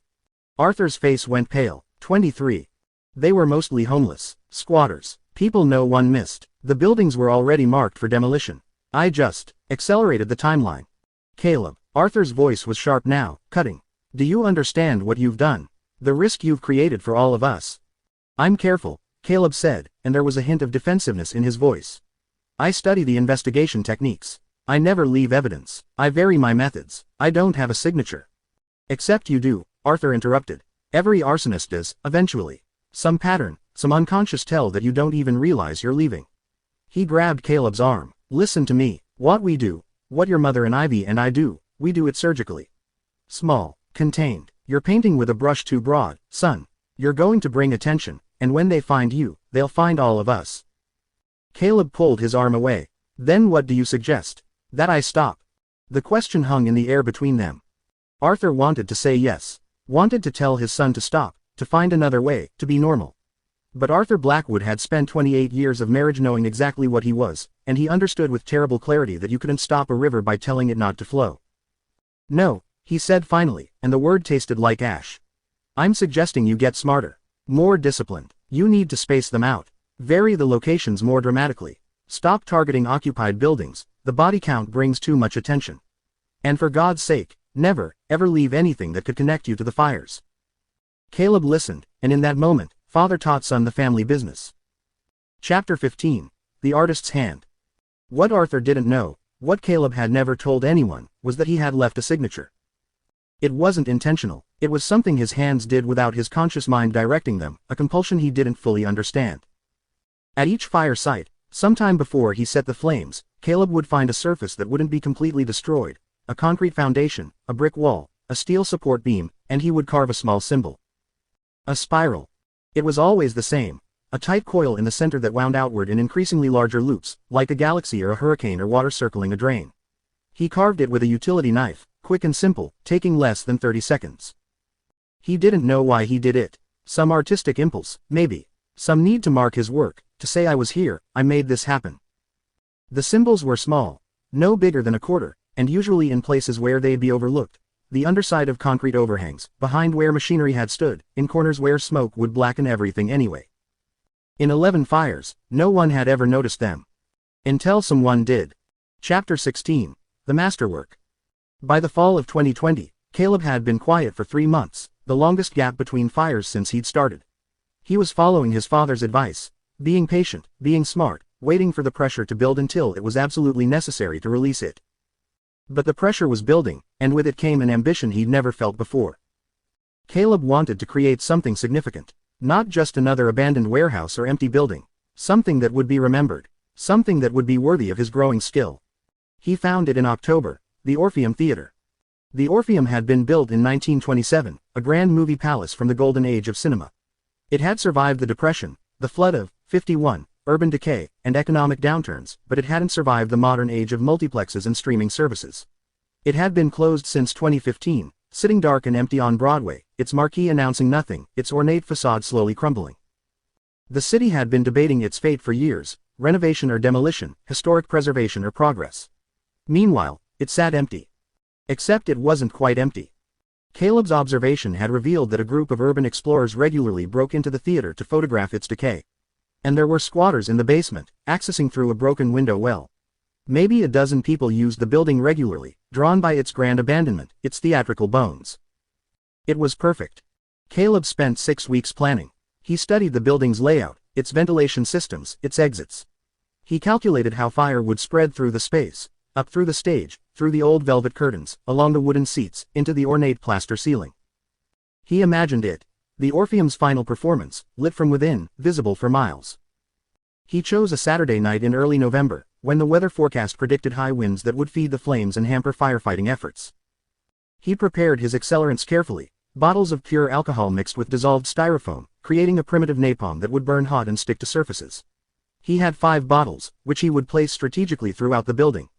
Arthur's face went pale. 23. They were mostly homeless, squatters, people no one missed. The buildings were already marked for demolition. I just accelerated the timeline. "Caleb," Arthur's voice was sharp now, cutting. "Do you understand what you've done? The risk you've created for all of us?" "I'm careful," Caleb said, and there was a hint of defensiveness in his voice. I study the investigation techniques. I never leave evidence. I vary my methods. I don't have a signature. Except you do, Arthur interrupted. Every arsonist does, eventually. Some pattern, some unconscious tell that you don't even realize you're leaving. He grabbed Caleb's arm. Listen to me. What we do, what your mother and Ivy and I do, we do it surgically. Small, contained. You're painting with a brush too broad, son. You're going to bring attention, and when they find you, they'll find all of us. Caleb pulled his arm away. Then what do you suggest? That I stop? The question hung in the air between them. Arthur wanted to say yes. Wanted to tell his son to stop, to find another way, to be normal. But Arthur Blackwood had spent 28 years of marriage knowing exactly what he was, and he understood with terrible clarity that you couldn't stop a river by telling it not to flow. No, he said finally, and the word tasted like ash. I'm suggesting you get smarter. More disciplined. You need to space them out. Vary the locations more dramatically. Stop targeting occupied buildings, the body count brings too much attention. And for God's sake, never, ever leave anything that could connect you to the fires. Caleb listened, and in that moment, father taught son the family business. Chapter 15. The Artist's Hand. What Arthur didn't know, what Caleb had never told anyone, was that he had left a signature. It wasn't intentional, it was something his hands did without his conscious mind directing them, a compulsion he didn't fully understand. At each fire site, sometime before he set the flames, Caleb would find a surface that wouldn't be completely destroyed, a concrete foundation, a brick wall, a steel support beam, and he would carve a small symbol. A spiral. It was always the same, a tight coil in the center that wound outward in increasingly larger loops, like a galaxy or a hurricane or water circling a drain. He carved it with a utility knife, quick and simple, taking less than 30 seconds. He didn't know why he did it. Some artistic impulse, maybe. Some need to mark his work, to say I was here, I made this happen. The symbols were small, no bigger than a quarter, and usually in places where they'd be overlooked. The underside of concrete overhangs, behind where machinery had stood, in corners where smoke would blacken everything anyway. In 11 fires, no one had ever noticed them. Until someone did. Chapter 16. The Masterwork. By the fall of 2020, Caleb had been quiet for 3 months, the longest gap between fires since he'd started. He was following his father's advice, being patient, being smart, waiting for the pressure to build until it was absolutely necessary to release it. But the pressure was building, and with it came an ambition he'd never felt before. Caleb wanted to create something significant, not just another abandoned warehouse or empty building, something that would be remembered, something that would be worthy of his growing skill. He found it in October, the Orpheum Theater. The Orpheum had been built in 1927, a grand movie palace from the golden age of cinema. It had survived the Depression, the flood of '51, urban decay, and economic downturns, but it hadn't survived the modern age of multiplexes and streaming services. It had been closed since 2015, sitting dark and empty on Broadway, its marquee announcing nothing, its ornate facade slowly crumbling. The city had been debating its fate for years, renovation or demolition, historic preservation or progress. Meanwhile, it sat empty. Except it wasn't quite empty. Caleb's observation had revealed that a group of urban explorers regularly broke into the theater to photograph its decay. And there were squatters in the basement, accessing through a broken window well. Maybe a dozen people used the building regularly, drawn by its grand abandonment, its theatrical bones. It was perfect. Caleb spent 6 weeks planning. He studied the building's layout, its ventilation systems, its exits. He calculated how fire would spread through the space, up through the stage, through the old velvet curtains, along the wooden seats, into the ornate plaster ceiling. He imagined it, the Orpheum's final performance, lit from within, visible for miles. He chose a Saturday night in early November, when the weather forecast predicted high winds that would feed the flames and hamper firefighting efforts. He prepared his accelerants carefully, bottles of pure alcohol mixed with dissolved styrofoam, creating a primitive napalm that would burn hot and stick to surfaces. He had 5 bottles, which he would place strategically throughout the building.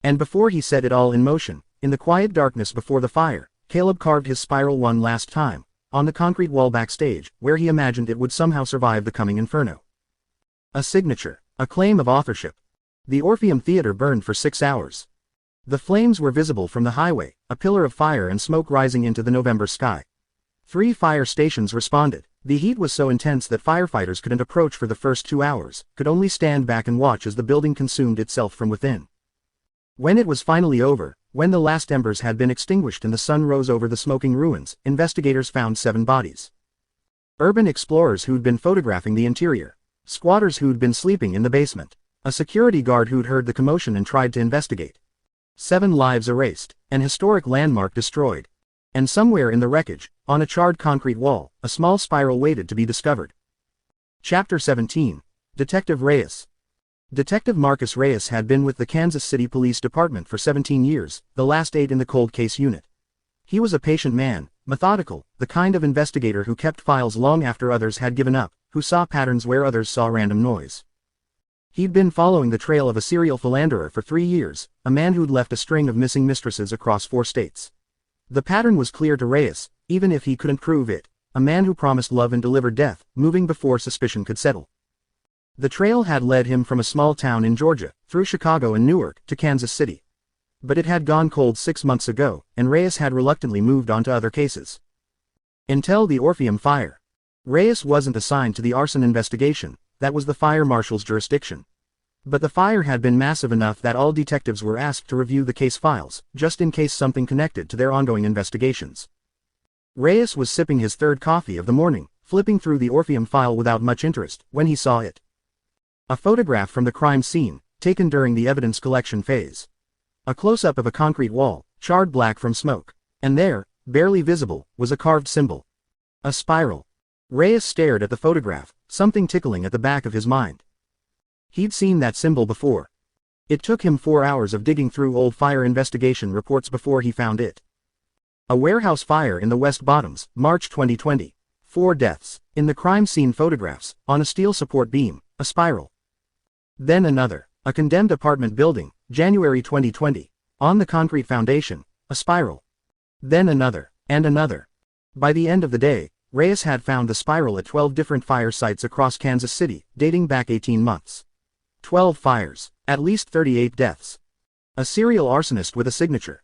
And before he set it all in motion, in the quiet darkness before the fire, Caleb carved his spiral one last time, on the concrete wall backstage, where he imagined it would somehow survive the coming inferno. A signature, a claim of authorship. The Orpheum Theater burned for 6 hours. The flames were visible from the highway, a pillar of fire and smoke rising into the November sky. 3 fire stations responded. The heat was so intense that firefighters couldn't approach for the first 2 hours, could only stand back and watch as the building consumed itself from within. When it was finally over, when the last embers had been extinguished and the sun rose over the smoking ruins, investigators found 7 bodies. Urban explorers who'd been photographing the interior. Squatters who'd been sleeping in the basement. A security guard who'd heard the commotion and tried to investigate. 7 lives erased. An historic landmark destroyed. And somewhere in the wreckage, on a charred concrete wall, a small spiral waited to be discovered. Chapter 17. Detective Reyes. Detective Marcus Reyes had been with the Kansas City Police Department for 17 years, the last 8 in the cold case unit. He was a patient man, methodical, the kind of investigator who kept files long after others had given up, who saw patterns where others saw random noise. He'd been following the trail of a serial philanderer for 3 years, a man who'd left a string of missing mistresses across 4 states. The pattern was clear to Reyes, even if he couldn't prove it, a man who promised love and delivered death, moving before suspicion could settle. The trail had led him from a small town in Georgia, through Chicago and Newark, to Kansas City. But it had gone cold 6 months ago, and Reyes had reluctantly moved on to other cases. Until the Orpheum fire. Reyes wasn't assigned to the arson investigation, that was the fire marshal's jurisdiction. But the fire had been massive enough that all detectives were asked to review the case files, just in case something connected to their ongoing investigations. Reyes was sipping his 3rd coffee of the morning, flipping through the Orpheum file without much interest, when he saw it. A photograph from the crime scene, taken during the evidence collection phase. A close-up of a concrete wall, charred black from smoke. And there, barely visible, was a carved symbol. A spiral. Reyes stared at the photograph, something tickling at the back of his mind. He'd seen that symbol before. It took him 4 hours of digging through old fire investigation reports before he found it. A warehouse fire in the West Bottoms, March 2020. 4 deaths. In the crime scene photographs, on a steel support beam, a spiral. Then another. A condemned apartment building, January 2020. On the concrete foundation, a spiral. Then another, and another. By the end of the day, Reyes had found the spiral at 12 different fire sites across Kansas City, dating back 18 months. 12 fires, at least 38 deaths. A serial arsonist with a signature.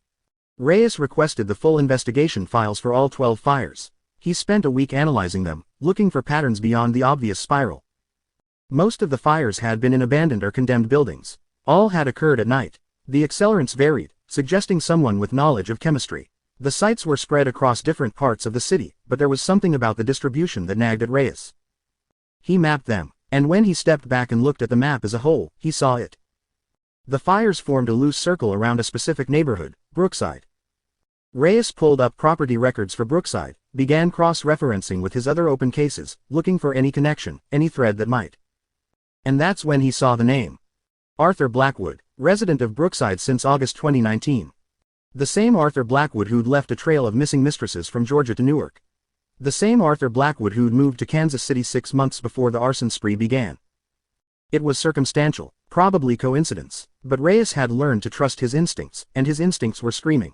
Reyes requested the full investigation files for all 12 fires. He spent a week analyzing them, looking for patterns beyond the obvious spiral. Most of the fires had been in abandoned or condemned buildings. All had occurred at night. The accelerants varied, suggesting someone with knowledge of chemistry. The sites were spread across different parts of the city, but there was something about the distribution that nagged at Reyes. He mapped them, and when he stepped back and looked at the map as a whole, he saw it. The fires formed a loose circle around a specific neighborhood, Brookside. Reyes pulled up property records for Brookside, began cross-referencing with his other open cases, looking for any connection, any thread that might. And that's when he saw the name. Arthur Blackwood, resident of Brookside since August 2019. The same Arthur Blackwood who'd left a trail of missing mistresses from Georgia to Newark. The same Arthur Blackwood who'd moved to Kansas City 6 months before the arson spree began. It was circumstantial, probably coincidence, but Reyes had learned to trust his instincts, and his instincts were screaming.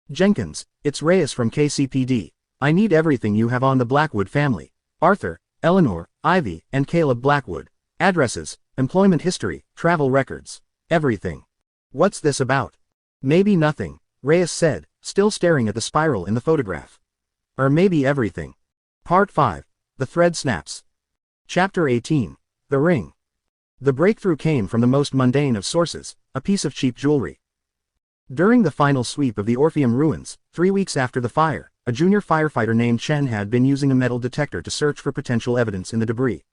Jenkins, it's Reyes from KCPD. I need everything you have on the Blackwood family. Arthur, Eleanor, Ivy, and Caleb Blackwood. Addresses, employment history, travel records. Everything. What's this about? Maybe nothing, Reyes said, still staring at the spiral in the photograph. Or maybe everything. Part 5. The thread snaps. Chapter 18. The ring. The breakthrough came from the most mundane of sources, a piece of cheap jewelry. During the final sweep of the Orpheum ruins, 3 weeks after the fire, a junior firefighter named Chen had been using a metal detector to search for potential evidence in the debris.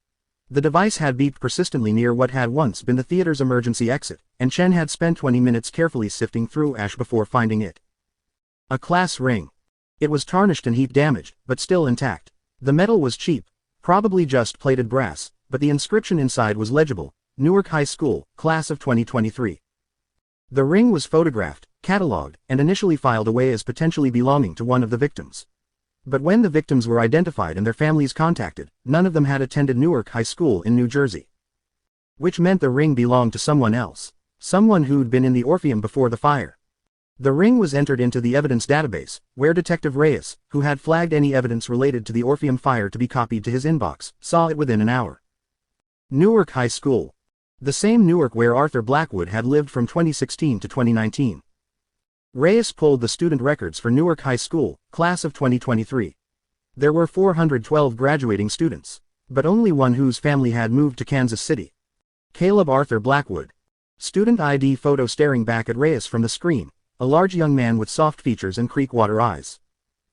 The device had beeped persistently near what had once been the theater's emergency exit, and Chen had spent 20 minutes carefully sifting through ash before finding it. A class ring. It was tarnished and heat damaged, but still intact. The metal was cheap, probably just plated brass, but the inscription inside was legible: Newark High School, class of 2023. The ring was photographed, catalogued, and initially filed away as potentially belonging to one of the victims. But when the victims were identified and their families contacted, none of them had attended Newark High School in New Jersey. Which meant the ring belonged to someone else. Someone who'd been in the Orpheum before the fire. The ring was entered into the evidence database, where Detective Reyes, who had flagged any evidence related to the Orpheum fire to be copied to his inbox, saw it within an hour. Newark High School. The same Newark where Arthur Blackwood had lived from 2016 to 2019. Reyes pulled the student records for Newark High School, class of 2023. There were 412 graduating students, but only one whose family had moved to Kansas City. Caleb Arthur Blackwood. Student ID photo staring back at Reyes from the screen, a large young man with soft features and creekwater eyes.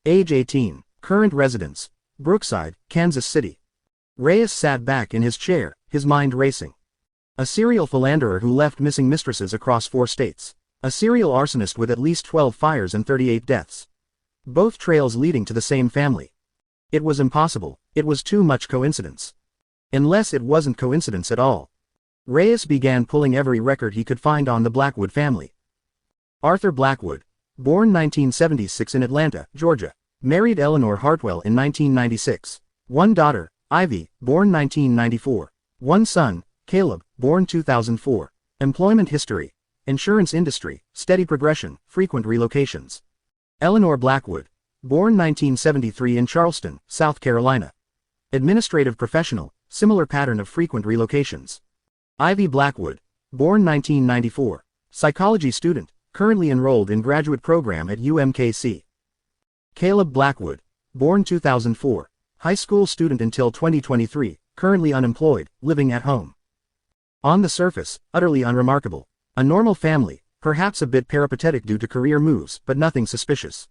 Age 18. Current residence: Brookside, Kansas City. Reyes sat back in his chair, his mind racing. A serial philanderer who left missing mistresses across 4 states. A serial arsonist with at least 12 fires and 38 deaths. Both trails leading to the same family. It was impossible, it was too much coincidence. Unless it wasn't coincidence at all. Reyes began pulling every record he could find on the Blackwood family. Arthur Blackwood, born 1976 in Atlanta, Georgia. Married Eleanor Hartwell in 1996. 1 daughter, Ivy, born 1994. 1 son, Caleb, born 2004. Employment history. Insurance industry, steady progression, frequent relocations. Eleanor Blackwood, born 1973 in Charleston, South Carolina. Administrative professional, similar pattern of frequent relocations. Ivy Blackwood, born 1994. Psychology student, currently enrolled in graduate program at UMKC. Caleb Blackwood, born 2004. High school student until 2023, currently unemployed, living at home. On the surface, utterly unremarkable. A normal family, perhaps a bit peripatetic due to career moves, but nothing suspicious.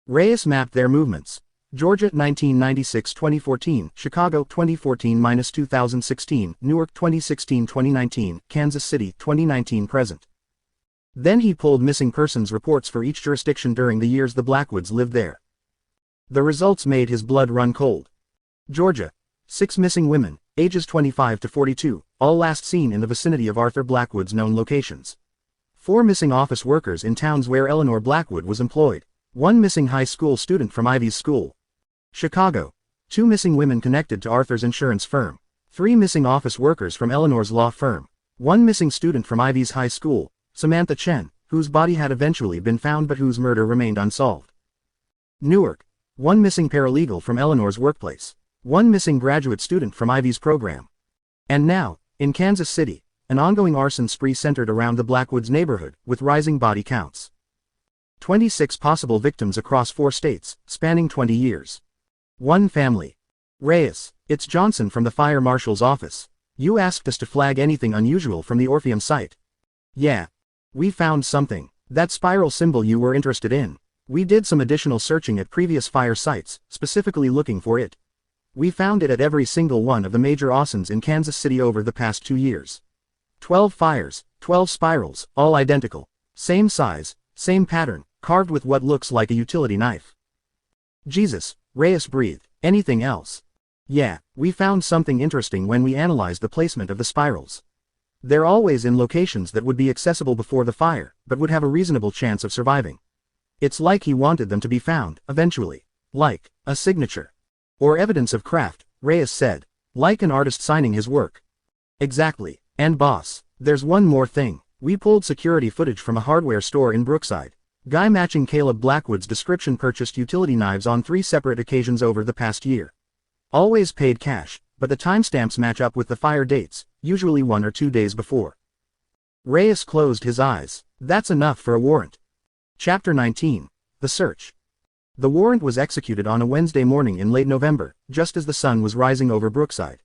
Reyes mapped their movements. Georgia 1996-2014, Chicago 2014-2016, Newark 2016-2019, Kansas City 2019-present. Then he pulled missing persons reports for each jurisdiction during the years the Blackwoods lived there. The results made his blood run cold. Georgia, 6 missing women, ages 25 to 42, all last seen in the vicinity of Arthur Blackwood's known locations. 4 missing office workers in towns where Eleanor Blackwood was employed. 1 missing high school student from Ivy's school. Chicago, 2 missing women connected to Arthur's insurance firm. 3 missing office workers from Eleanor's law firm. 1 missing student from Ivy's high school, Samantha Chen, whose body had eventually been found but whose murder remained unsolved. Newark, 1 missing paralegal from Eleanor's workplace. 1 missing graduate student from Ivy's program. And now, in Kansas City, an ongoing arson spree centered around the Blackwoods neighborhood, with rising body counts. 26 possible victims across 4 states, spanning 20 years. 1 family. Reyes, it's Johnson from the fire marshal's office. You asked us to flag anything unusual from the Orpheum site. Yeah. We found something. That spiral symbol you were interested in. We did some additional searching at previous fire sites, specifically looking for it. We found it at every single one of the major arsons in Kansas City over the past 2 years. 12 fires, 12 spirals, all identical. Same size, same pattern, carved with what looks like a utility knife. Jesus, Reyes breathed. Anything else? Yeah, we found something interesting when we analyzed the placement of the spirals. They're always in locations that would be accessible before the fire, but would have a reasonable chance of surviving. It's like he wanted them to be found, eventually. Like a signature. Or evidence of craft, Reyes said. Like an artist signing his work. Exactly. And boss, there's one more thing. We pulled security footage from a hardware store in Brookside. Guy matching Caleb Blackwood's description purchased utility knives on 3 separate occasions over the past year. Always paid cash, but the timestamps match up with the fire dates, usually 1 or 2 days before. Reyes closed his eyes. That's enough for a warrant. Chapter 19. The Search. The warrant was executed on a Wednesday morning in late November, just as the sun was rising over Brookside.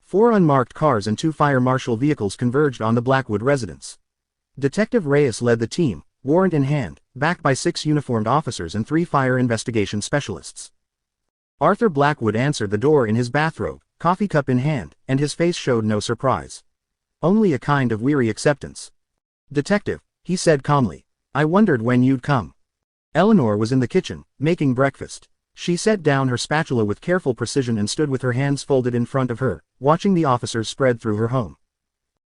4 unmarked cars and 2 fire marshal vehicles converged on the Blackwood residence. Detective Reyes led the team, warrant in hand, backed by 6 uniformed officers and 3 fire investigation specialists. Arthur Blackwood answered the door in his bathrobe, coffee cup in hand, and his face showed no surprise. Only a kind of weary acceptance. Detective, he said calmly. I wondered when you'd come. Eleanor was in the kitchen, making breakfast. She set down her spatula with careful precision and stood with her hands folded in front of her, watching the officers spread through her home.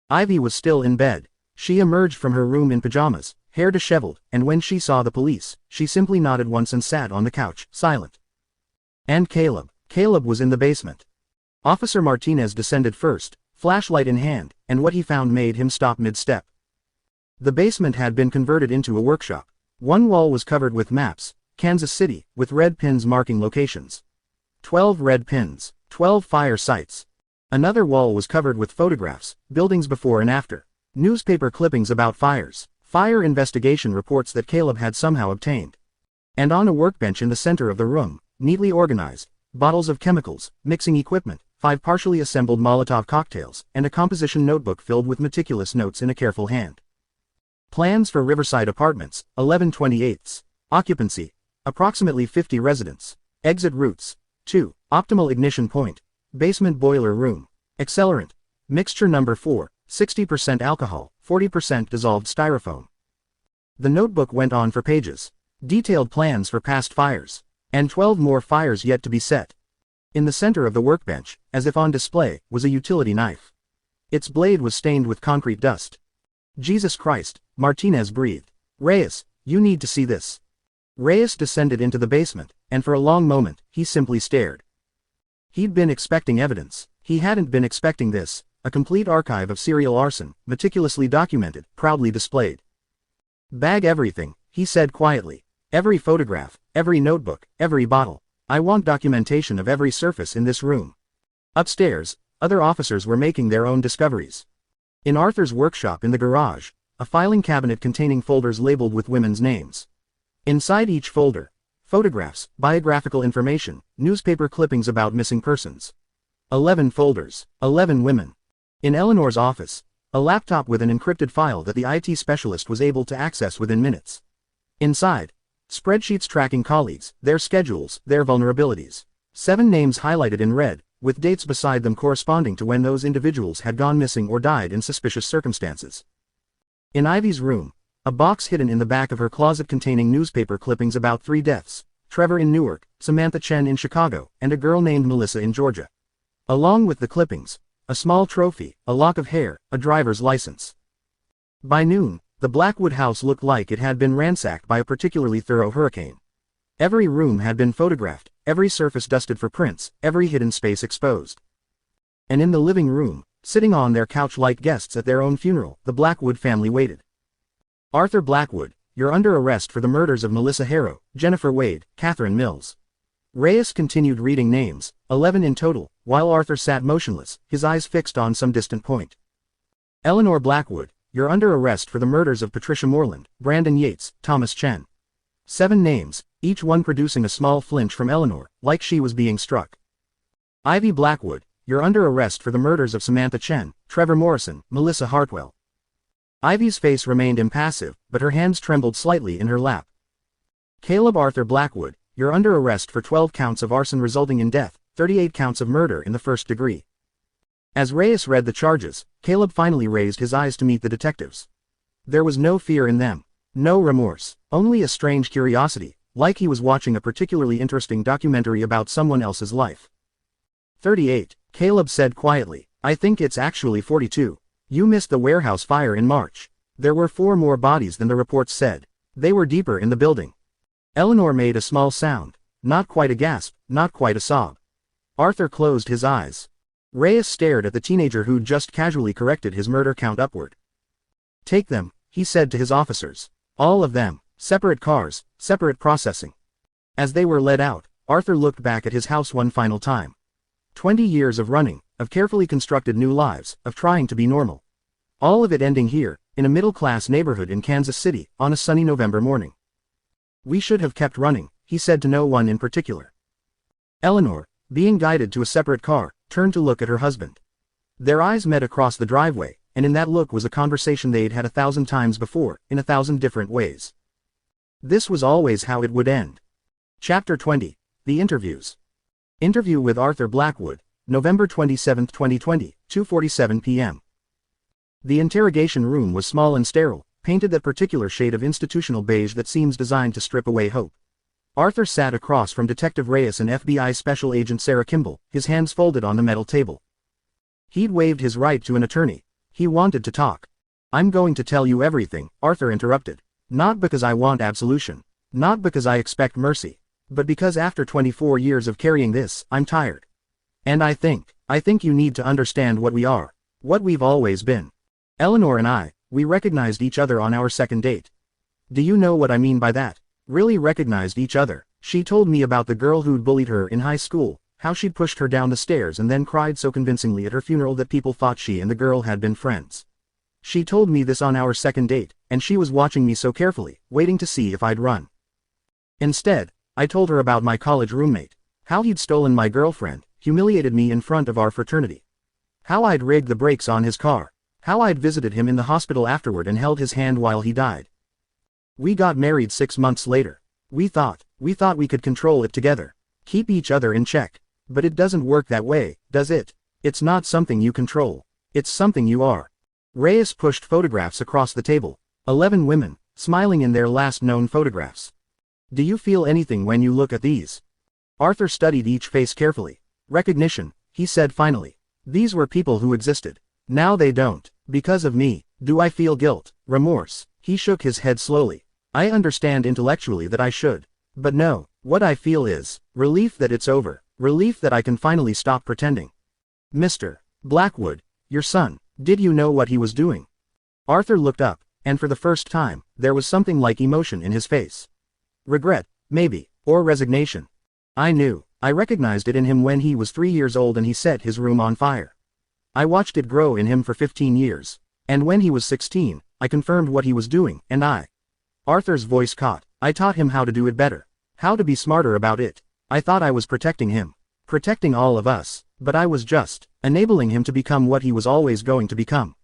Ivy was still in bed. She emerged from her room in pajamas, hair disheveled, and when she saw the police, she simply nodded once and sat on the couch, silent. And Caleb. Caleb was in the basement. Officer Martinez descended first, flashlight in hand, and what he found made him stop mid-step. The basement had been converted into a workshop. One wall was covered with maps, Kansas City, with red pins marking locations. 12 red pins, 12 fire sites. Another wall was covered with photographs, buildings before and after. Newspaper clippings about fires, fire investigation reports that Caleb had somehow obtained. And on a workbench in the center of the room, neatly organized, bottles of chemicals, mixing equipment, 5 partially assembled Molotov cocktails, and a composition notebook filled with meticulous notes in a careful hand. Plans for Riverside Apartments, 11/28. Occupancy, approximately 50 residents. Exit routes, 2. Optimal ignition point. Basement boiler room. Accelerant. Mixture number 4, 60% alcohol, 40% dissolved styrofoam. The notebook went on for pages. Detailed plans for past fires. And 12 more fires yet to be set. In the center of the workbench, as if on display, was a utility knife. Its blade was stained with concrete dust. Jesus Christ, Martinez breathed. Reyes, you need to see this. Reyes descended into the basement, and for a long moment, he simply stared. He'd been expecting evidence. He hadn't been expecting this, a complete archive of serial arson, meticulously documented, proudly displayed. Bag everything, he said quietly. Every photograph, every notebook, every bottle. I want documentation of every surface in this room. Upstairs, other officers were making their own discoveries. In Arthur's workshop in the garage, a filing cabinet containing folders labeled with women's names. Inside each folder, photographs, biographical information, newspaper clippings about missing persons. 11 folders, 11 women. In Eleanor's office, a laptop with an encrypted file that the IT specialist was able to access within minutes. Inside, spreadsheets tracking colleagues, their schedules, their vulnerabilities. 7 names highlighted in red, with dates beside them corresponding to when those individuals had gone missing or died in suspicious circumstances. In Ivy's room, a box hidden in the back of her closet containing newspaper clippings about 3 deaths, Trevor in Newark, Samantha Chen in Chicago, and a girl named Melissa in Georgia. Along with the clippings, a small trophy, a lock of hair, a driver's license. By noon, the Blackwood house looked like it had been ransacked by a particularly thorough hurricane. Every room had been photographed, every surface dusted for prints, every hidden space exposed. And in the living room, sitting on their couch like guests at their own funeral, the Blackwood family waited. Arthur Blackwood, you're under arrest for the murders of Melissa Harrow, Jennifer Wade, Catherine Mills. Reyes continued reading names, 11 in total, while Arthur sat motionless, his eyes fixed on some distant point. Eleanor Blackwood, you're under arrest for the murders of Patricia Moreland, Brandon Yates, Thomas Chen. 7 names, each one producing a small flinch from Eleanor, like she was being struck. Ivy Blackwood, you're under arrest for the murders of Samantha Chen, Trevor Morrison, Melissa Hartwell. Ivy's face remained impassive, but her hands trembled slightly in her lap. Caleb Arthur Blackwood, you're under arrest for 12 counts of arson resulting in death, 38 counts of murder in the first degree. As Reyes read the charges, Caleb finally raised his eyes to meet the detectives. There was no fear in them. No remorse. Only a strange curiosity, like he was watching a particularly interesting documentary about someone else's life. 38, Caleb said quietly. I think it's actually 42. You missed the warehouse fire in March. There were 4 more bodies than the reports said. They were deeper in the building. Eleanor made a small sound. Not quite a gasp, not quite a sob. Arthur closed his eyes. Reyes stared at the teenager who'd just casually corrected his murder count upward. Take them, he said to his officers. All of them, separate cars, separate processing. As they were led out, Arthur looked back at his house one final time. 20 years of running, of carefully constructed new lives, of trying to be normal. All of it ending here, in a middle-class neighborhood in Kansas City, on a sunny November morning. We should have kept running, he said to no one in particular. Eleanor, being guided to a separate car, turned to look at her husband. Their eyes met across the driveway, and in that look was a conversation they'd had 1,000 times before, in 1,000 different ways. This was always how it would end. Chapter 20. The Interviews. Interview with Arthur Blackwood, November 27, 2020, 2:47 p.m. The interrogation room was small and sterile, painted that particular shade of institutional beige that seems designed to strip away hope. Arthur sat across from Detective Reyes and FBI Special Agent Sarah Kimball, his hands folded on the metal table. He'd waived his right to an attorney. He wanted to talk. I'm going to tell you everything, Arthur interrupted. Not because I want absolution. Not because I expect mercy. But because after 24 years of carrying this, I'm tired. And I think you need to understand what we are. What we've always been. Eleanor and I, we recognized each other on our second date. Do you know what I mean by that? Really recognized each other. She told me about the girl who'd bullied her in high school, how she'd pushed her down the stairs and then cried so convincingly at her funeral that people thought she and the girl had been friends. She told me this on our second date, and she was watching me so carefully, waiting to see if I'd run. Instead, I told her about my college roommate, how he'd stolen my girlfriend, humiliated me in front of our fraternity. How I'd rigged the brakes on his car, how I'd visited him in the hospital afterward and held his hand while he died. We got married 6 months later. We thought we could control it together. Keep each other in check. But it doesn't work that way, does it? It's not something you control. It's something you are. Reyes pushed photographs across the table. 11 women, smiling in their last known photographs. Do you feel anything when you look at these? Arthur studied each face carefully. Recognition, he said finally. These were people who existed. Now they don't. Because of me. Do I feel guilt, remorse? He shook his head slowly. I understand intellectually that I should. But no, what I feel is relief that it's over, relief that I can finally stop pretending. Mr. Blackwood, your son, did you know what he was doing? Arthur looked up, and for the first time, there was something like emotion in his face. Regret, maybe, or resignation. I knew. I recognized it in him when he was 3 years old and he set his room on fire. I watched it grow in him for 15 years. And when he was 16, I confirmed what he was doing, and Arthur's voice caught. I taught him how to do it better. How to be smarter about it. I thought I was protecting him. Protecting all of us. But I was just enabling him to become what he was always going to become.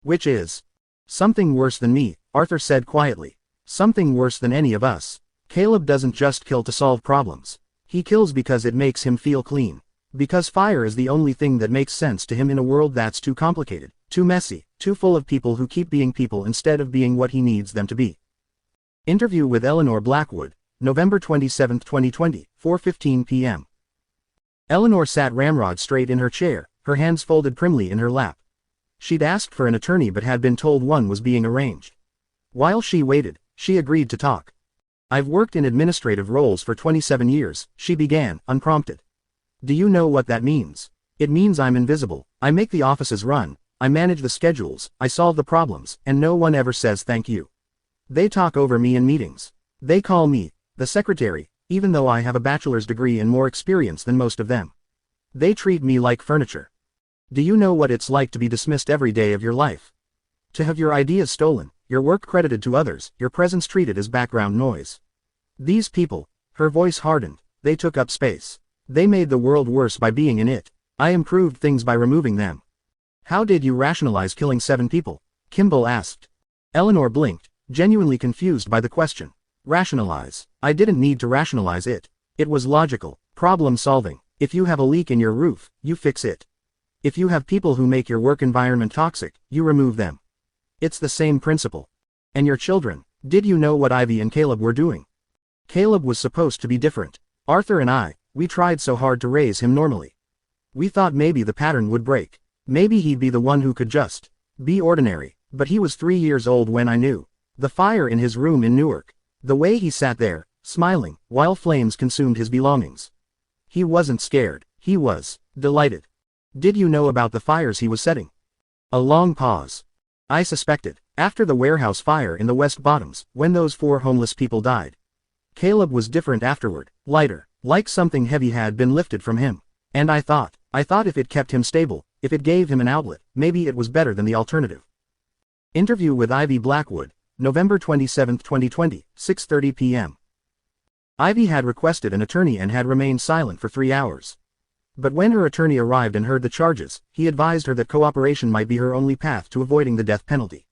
Which is something worse than me, Arthur said quietly. Something worse than any of us. Caleb doesn't just kill to solve problems. He kills because it makes him feel clean. Because fire is the only thing that makes sense to him in a world that's too complicated, too messy, too full of people who keep being people instead of being what he needs them to be. Interview with Eleanor Blackwood, November 27, 2020, 4:15 p.m. Eleanor sat ramrod straight in her chair, her hands folded primly in her lap. She'd asked for an attorney but had been told one was being arranged. While she waited, she agreed to talk. I've worked in administrative roles for 27 years, she began, unprompted. Do you know what that means? It means I'm invisible. I make the offices run, I manage the schedules, I solve the problems, and no one ever says thank you. They talk over me in meetings. They call me the secretary, even though I have a bachelor's degree and more experience than most of them. They treat me like furniture. Do you know what it's like to be dismissed every day of your life? To have your ideas stolen, your work credited to others, your presence treated as background noise. These people, her voice hardened, they took up space. They made the world worse by being in it. I improved things by removing them. How did you rationalize killing 7 people? Kimball asked. Eleanor blinked, genuinely confused by the question. Rationalize. I didn't need to rationalize it. It was logical. Problem solving. If you have a leak in your roof, you fix it. If you have people who make your work environment toxic, you remove them. It's the same principle. And your children, did you know what Ivy and Caleb were doing? Caleb was supposed to be different. Arthur and we tried so hard to raise him normally. We thought maybe the pattern would break. Maybe he'd be the one who could just be ordinary. But he was 3 years old when I knew. The fire in his room in Newark. The way he sat there, smiling, while flames consumed his belongings. He wasn't scared. He was delighted. Did you know about the fires he was setting? A long pause. I suspected. After the warehouse fire in the West Bottoms, when those 4 homeless people died. Caleb was different afterward, lighter, like something heavy had been lifted from him. And I thought if it kept him stable, if it gave him an outlet, maybe it was better than the alternative. Interview with Ivy Blackwood, November 27, 2020, 6:30 p.m. Ivy had requested an attorney and had remained silent for 3 hours. But when her attorney arrived and heard the charges, he advised her that cooperation might be her only path to avoiding the death penalty.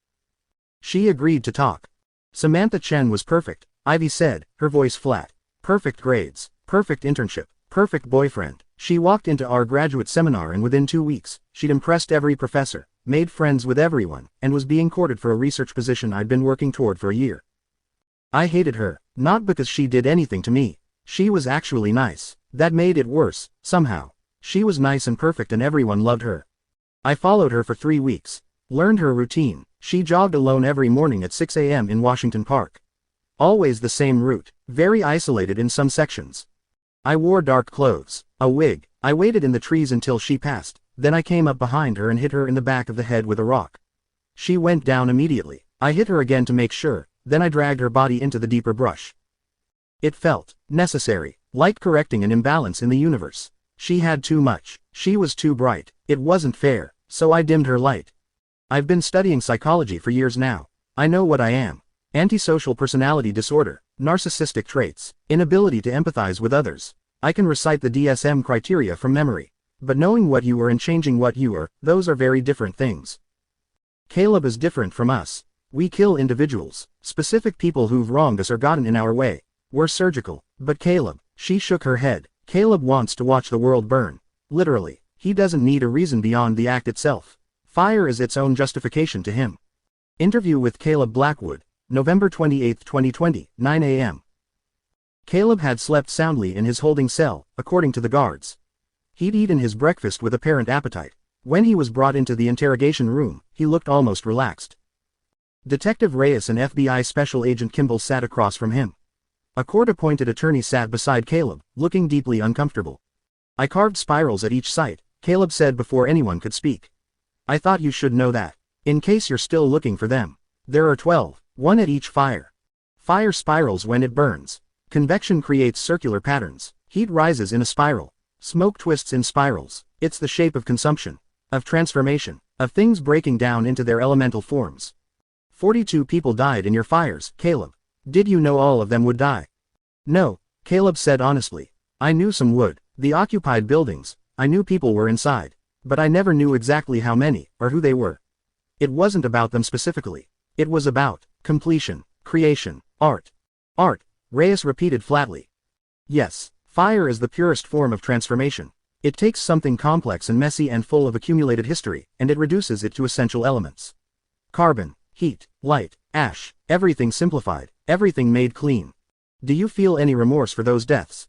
She agreed to talk. Samantha Chen was perfect, Ivy said, her voice flat. Perfect grades, perfect internship, perfect boyfriend. She walked into our graduate seminar and within 2 weeks, she'd impressed every professor, made friends with everyone, and was being courted for a research position I'd been working toward for a year. I hated her, not because she did anything to me. She was actually nice. That made it worse, somehow. She was nice and perfect and everyone loved her. I followed her for 3 weeks. Learned her routine. She jogged alone every morning at 6 a.m. in Washington Park. Always the same route, very isolated in some sections. I wore dark clothes, a wig. I waited in the trees until she passed, then I came up behind her and hit her in the back of the head with a rock. She went down immediately. I hit her again to make sure, then I dragged her body into the deeper brush. It felt necessary, like correcting an imbalance in the universe. She had too much. She was too bright. It wasn't fair, so I dimmed her light. I've been studying psychology for years now. I know what I am. Antisocial personality disorder, narcissistic traits, inability to empathize with others. I can recite the DSM criteria from memory. But knowing what you are and changing what you are, those are very different things. Caleb is different from us. We kill individuals, specific people who've wronged us or gotten in our way. We're surgical. But Caleb, she shook her head. Caleb wants to watch the world burn. Literally, he doesn't need a reason beyond the act itself. Fire is its own justification to him. Interview with Caleb Blackwood, November 28, 2020, 9 a.m. Caleb had slept soundly in his holding cell, according to the guards. He'd eaten his breakfast with apparent appetite. When he was brought into the interrogation room, he looked almost relaxed. Detective Reyes and FBI Special Agent Kimball sat across from him. A court-appointed attorney sat beside Caleb, looking deeply uncomfortable. "I carved spirals at each site," Caleb said before anyone could speak. "I thought you should know that. In case you're still looking for them. There are 12, one at each fire. Fire spirals when it burns. Convection creates circular patterns. Heat rises in a spiral. Smoke twists in spirals. It's the shape of consumption, of transformation, of things breaking down into their elemental forms. 42 people died in your fires, Caleb. Did you know all of them would die?" "No," Caleb said honestly. "I knew some would. The occupied buildings, I knew people were inside. But I never knew exactly how many, or who they were. It wasn't about them specifically. It was about completion, creation, art." "Art," Reyes repeated flatly. "Yes, fire is the purest form of transformation. It takes something complex and messy and full of accumulated history, and it reduces it to essential elements. Carbon, heat, light, ash, everything simplified, everything made clean. Do you feel any remorse for those deaths?"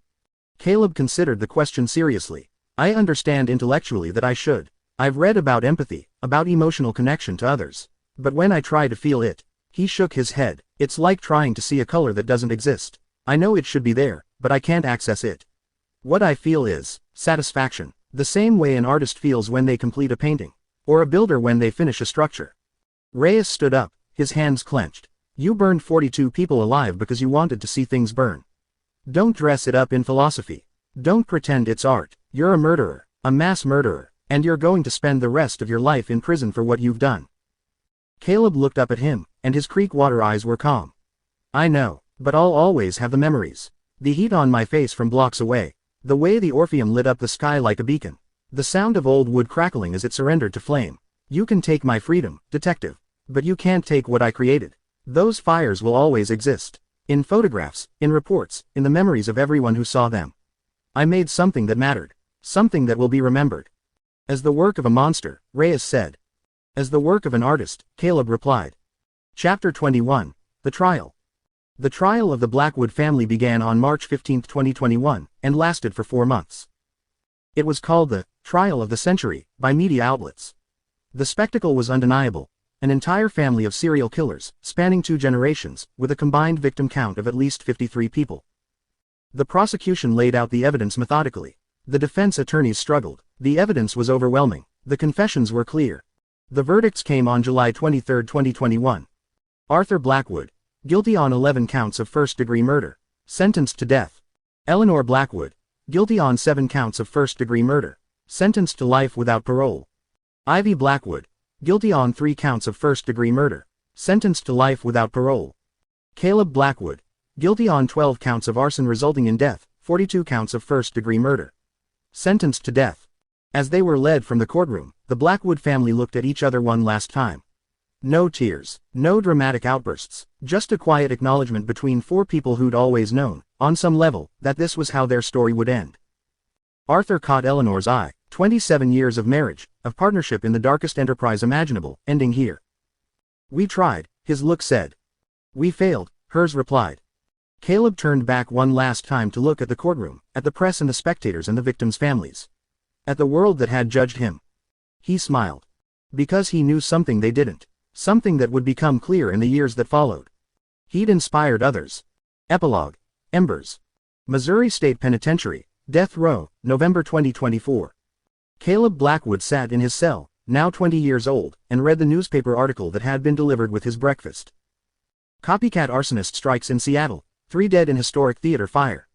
Caleb considered the question seriously. "I understand intellectually that I should. I've read about empathy, about emotional connection to others. But when I try to feel it..." He shook his head. "It's like trying to see a color that doesn't exist. I know it should be there, but I can't access it. What I feel is satisfaction, the same way an artist feels when they complete a painting, or a builder when they finish a structure." Reyes stood up, his hands clenched. "You burned 42 people alive because you wanted to see things burn. Don't dress it up in philosophy. Don't pretend it's art. You're a murderer, a mass murderer, and you're going to spend the rest of your life in prison for what you've done." Caleb looked up at him, and his creek-water eyes were calm. "I know, but I'll always have the memories. The heat on my face from blocks away. The way the Orpheum lit up the sky like a beacon. The sound of old wood crackling as it surrendered to flame. You can take my freedom, detective. But you can't take what I created. Those fires will always exist. In photographs, in reports, in the memories of everyone who saw them. I made something that mattered. Something that will be remembered." "As the work of a monster," Reyes said. "As the work of an artist," Caleb replied. Chapter 21, The Trial. The trial of the Blackwood family began on March 15, 2021, and lasted for 4 months. It was called the Trial of the Century by media outlets. The spectacle was undeniable. An entire family of serial killers, spanning 2 generations, with a combined victim count of at least 53 people. The prosecution laid out the evidence methodically. The defense attorneys struggled. The evidence was overwhelming. The confessions were clear. The verdicts came on July 23, 2021. Arthur Blackwood, guilty on 11 counts of first-degree murder, sentenced to death. Eleanor Blackwood, guilty on 7 counts of first-degree murder, sentenced to life without parole. Ivy Blackwood, guilty on 3 counts of first-degree murder, sentenced to life without parole. Caleb Blackwood, guilty on 12 counts of arson resulting in death, 42 counts of first-degree murder, sentenced to death. As they were led from the courtroom, the Blackwood family looked at each other one last time. No tears, no dramatic outbursts, just a quiet acknowledgement between 4 people who'd always known, on some level, that this was how their story would end. Arthur caught Eleanor's eye. 27 years of marriage, of partnership in the darkest enterprise imaginable, ending here. "We tried," his look said. "We failed," hers replied. Caleb turned back one last time to look at the courtroom, at the press and the spectators and the victims' families. At the world that had judged him. He smiled. Because he knew something they didn't. Something that would become clear in the years that followed. He'd inspired others. Epilogue. Embers. Missouri State Penitentiary, Death Row, November 2024. Caleb Blackwood sat in his cell, now 20 years old, and read the newspaper article that had been delivered with his breakfast. Copycat arsonist strikes in Seattle, 3 dead in historic theater fire.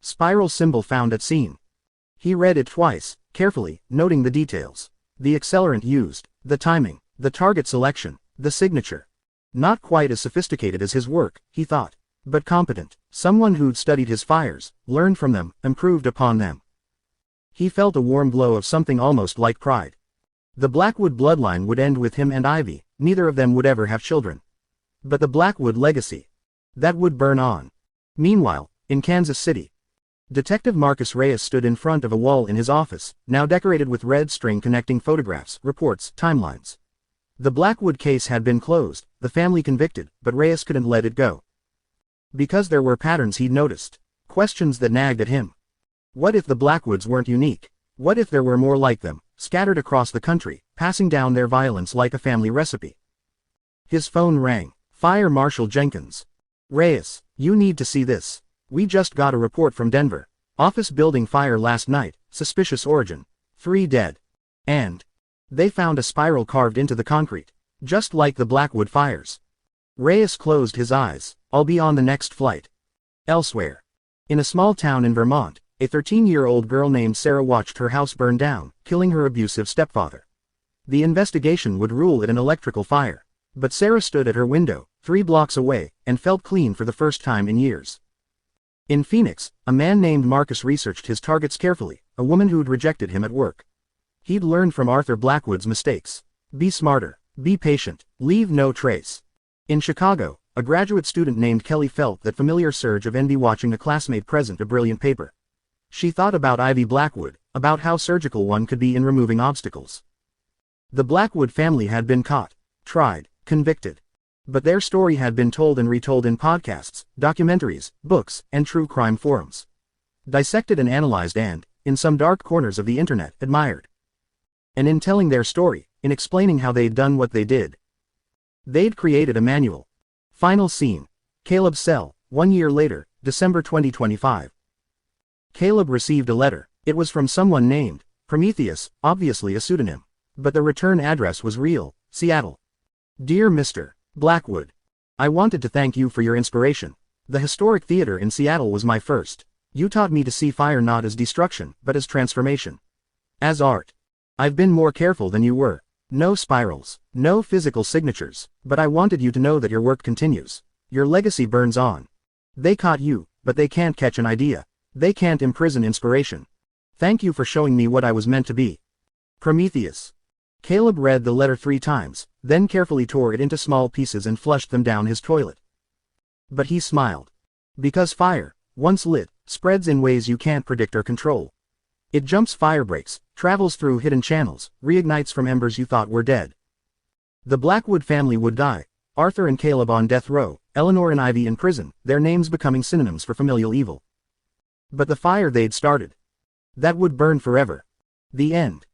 Spiral symbol found at scene. He read it twice, carefully, noting the details. The accelerant used, the timing, the target selection, the signature. Not quite as sophisticated as his work, he thought, but competent. Someone who'd studied his fires, learned from them, improved upon them. He felt a warm glow of something almost like pride. The Blackwood bloodline would end with him and Ivy. Neither of them would ever have children. But the Blackwood legacy. That would burn on. Meanwhile, in Kansas City. Detective Marcus Reyes stood in front of a wall in his office, now decorated with red string connecting photographs, reports, timelines. The Blackwood case had been closed, the family convicted, but Reyes couldn't let it go. Because there were patterns he'd noticed. Questions that nagged at him. What if the Blackwoods weren't unique? What if there were more like them, scattered across the country, passing down their violence like a family recipe? His phone rang. Fire Marshal Jenkins. Reyes, you need to see this. We just got a report from Denver. Office building fire last night, suspicious origin. 3 dead. And they found a spiral carved into the concrete. Just like the Blackwood fires. Reyes closed his eyes. I'll be on the next flight. Elsewhere. In a small town in Vermont, a 13-year-old girl named Sarah watched her house burn down, killing her abusive stepfather. The investigation would rule it an electrical fire. But Sarah stood at her window, 3 blocks away, and felt clean for the first time in years. In Phoenix, a man named Marcus researched his targets carefully, a woman who'd rejected him at work. He'd learned from Arthur Blackwood's mistakes. Be smarter, be patient, leave no trace. In Chicago, a graduate student named Kelly felt that familiar surge of envy watching a classmate present a brilliant paper. She thought about Ivy Blackwood, about how surgical one could be in removing obstacles. The Blackwood family had been caught, tried, convicted. But their story had been told and retold in podcasts, documentaries, books, and true crime forums. Dissected and analyzed and, in some dark corners of the internet, admired. And in telling their story, in explaining how they'd done what they did, they'd created a manual. Final scene. Caleb's cell, 1 year later, December 2025. Caleb received a letter. It was from someone named Prometheus, obviously a pseudonym. But the return address was real, Seattle. Dear Mr. Blackwood, I wanted to thank you for your inspiration. The historic theater in Seattle was my first. You taught me to see fire not as destruction, but as transformation. As art. I've been more careful than you were. No spirals, no physical signatures, but I wanted you to know that your work continues. Your legacy burns on. They caught you, but they can't catch an idea. They can't imprison inspiration. Thank you for showing me what I was meant to be. Prometheus. Caleb read the letter 3 times, then carefully tore it into small pieces and flushed them down his toilet. But he smiled. Because fire, once lit, spreads in ways you can't predict or control. It jumps fire breaks, travels through hidden channels, reignites from embers you thought were dead. The Blackwood family would die, Arthur and Caleb on death row, Eleanor and Ivy in prison, their names becoming synonyms for familial evil. But the fire they'd started, that would burn forever. The end.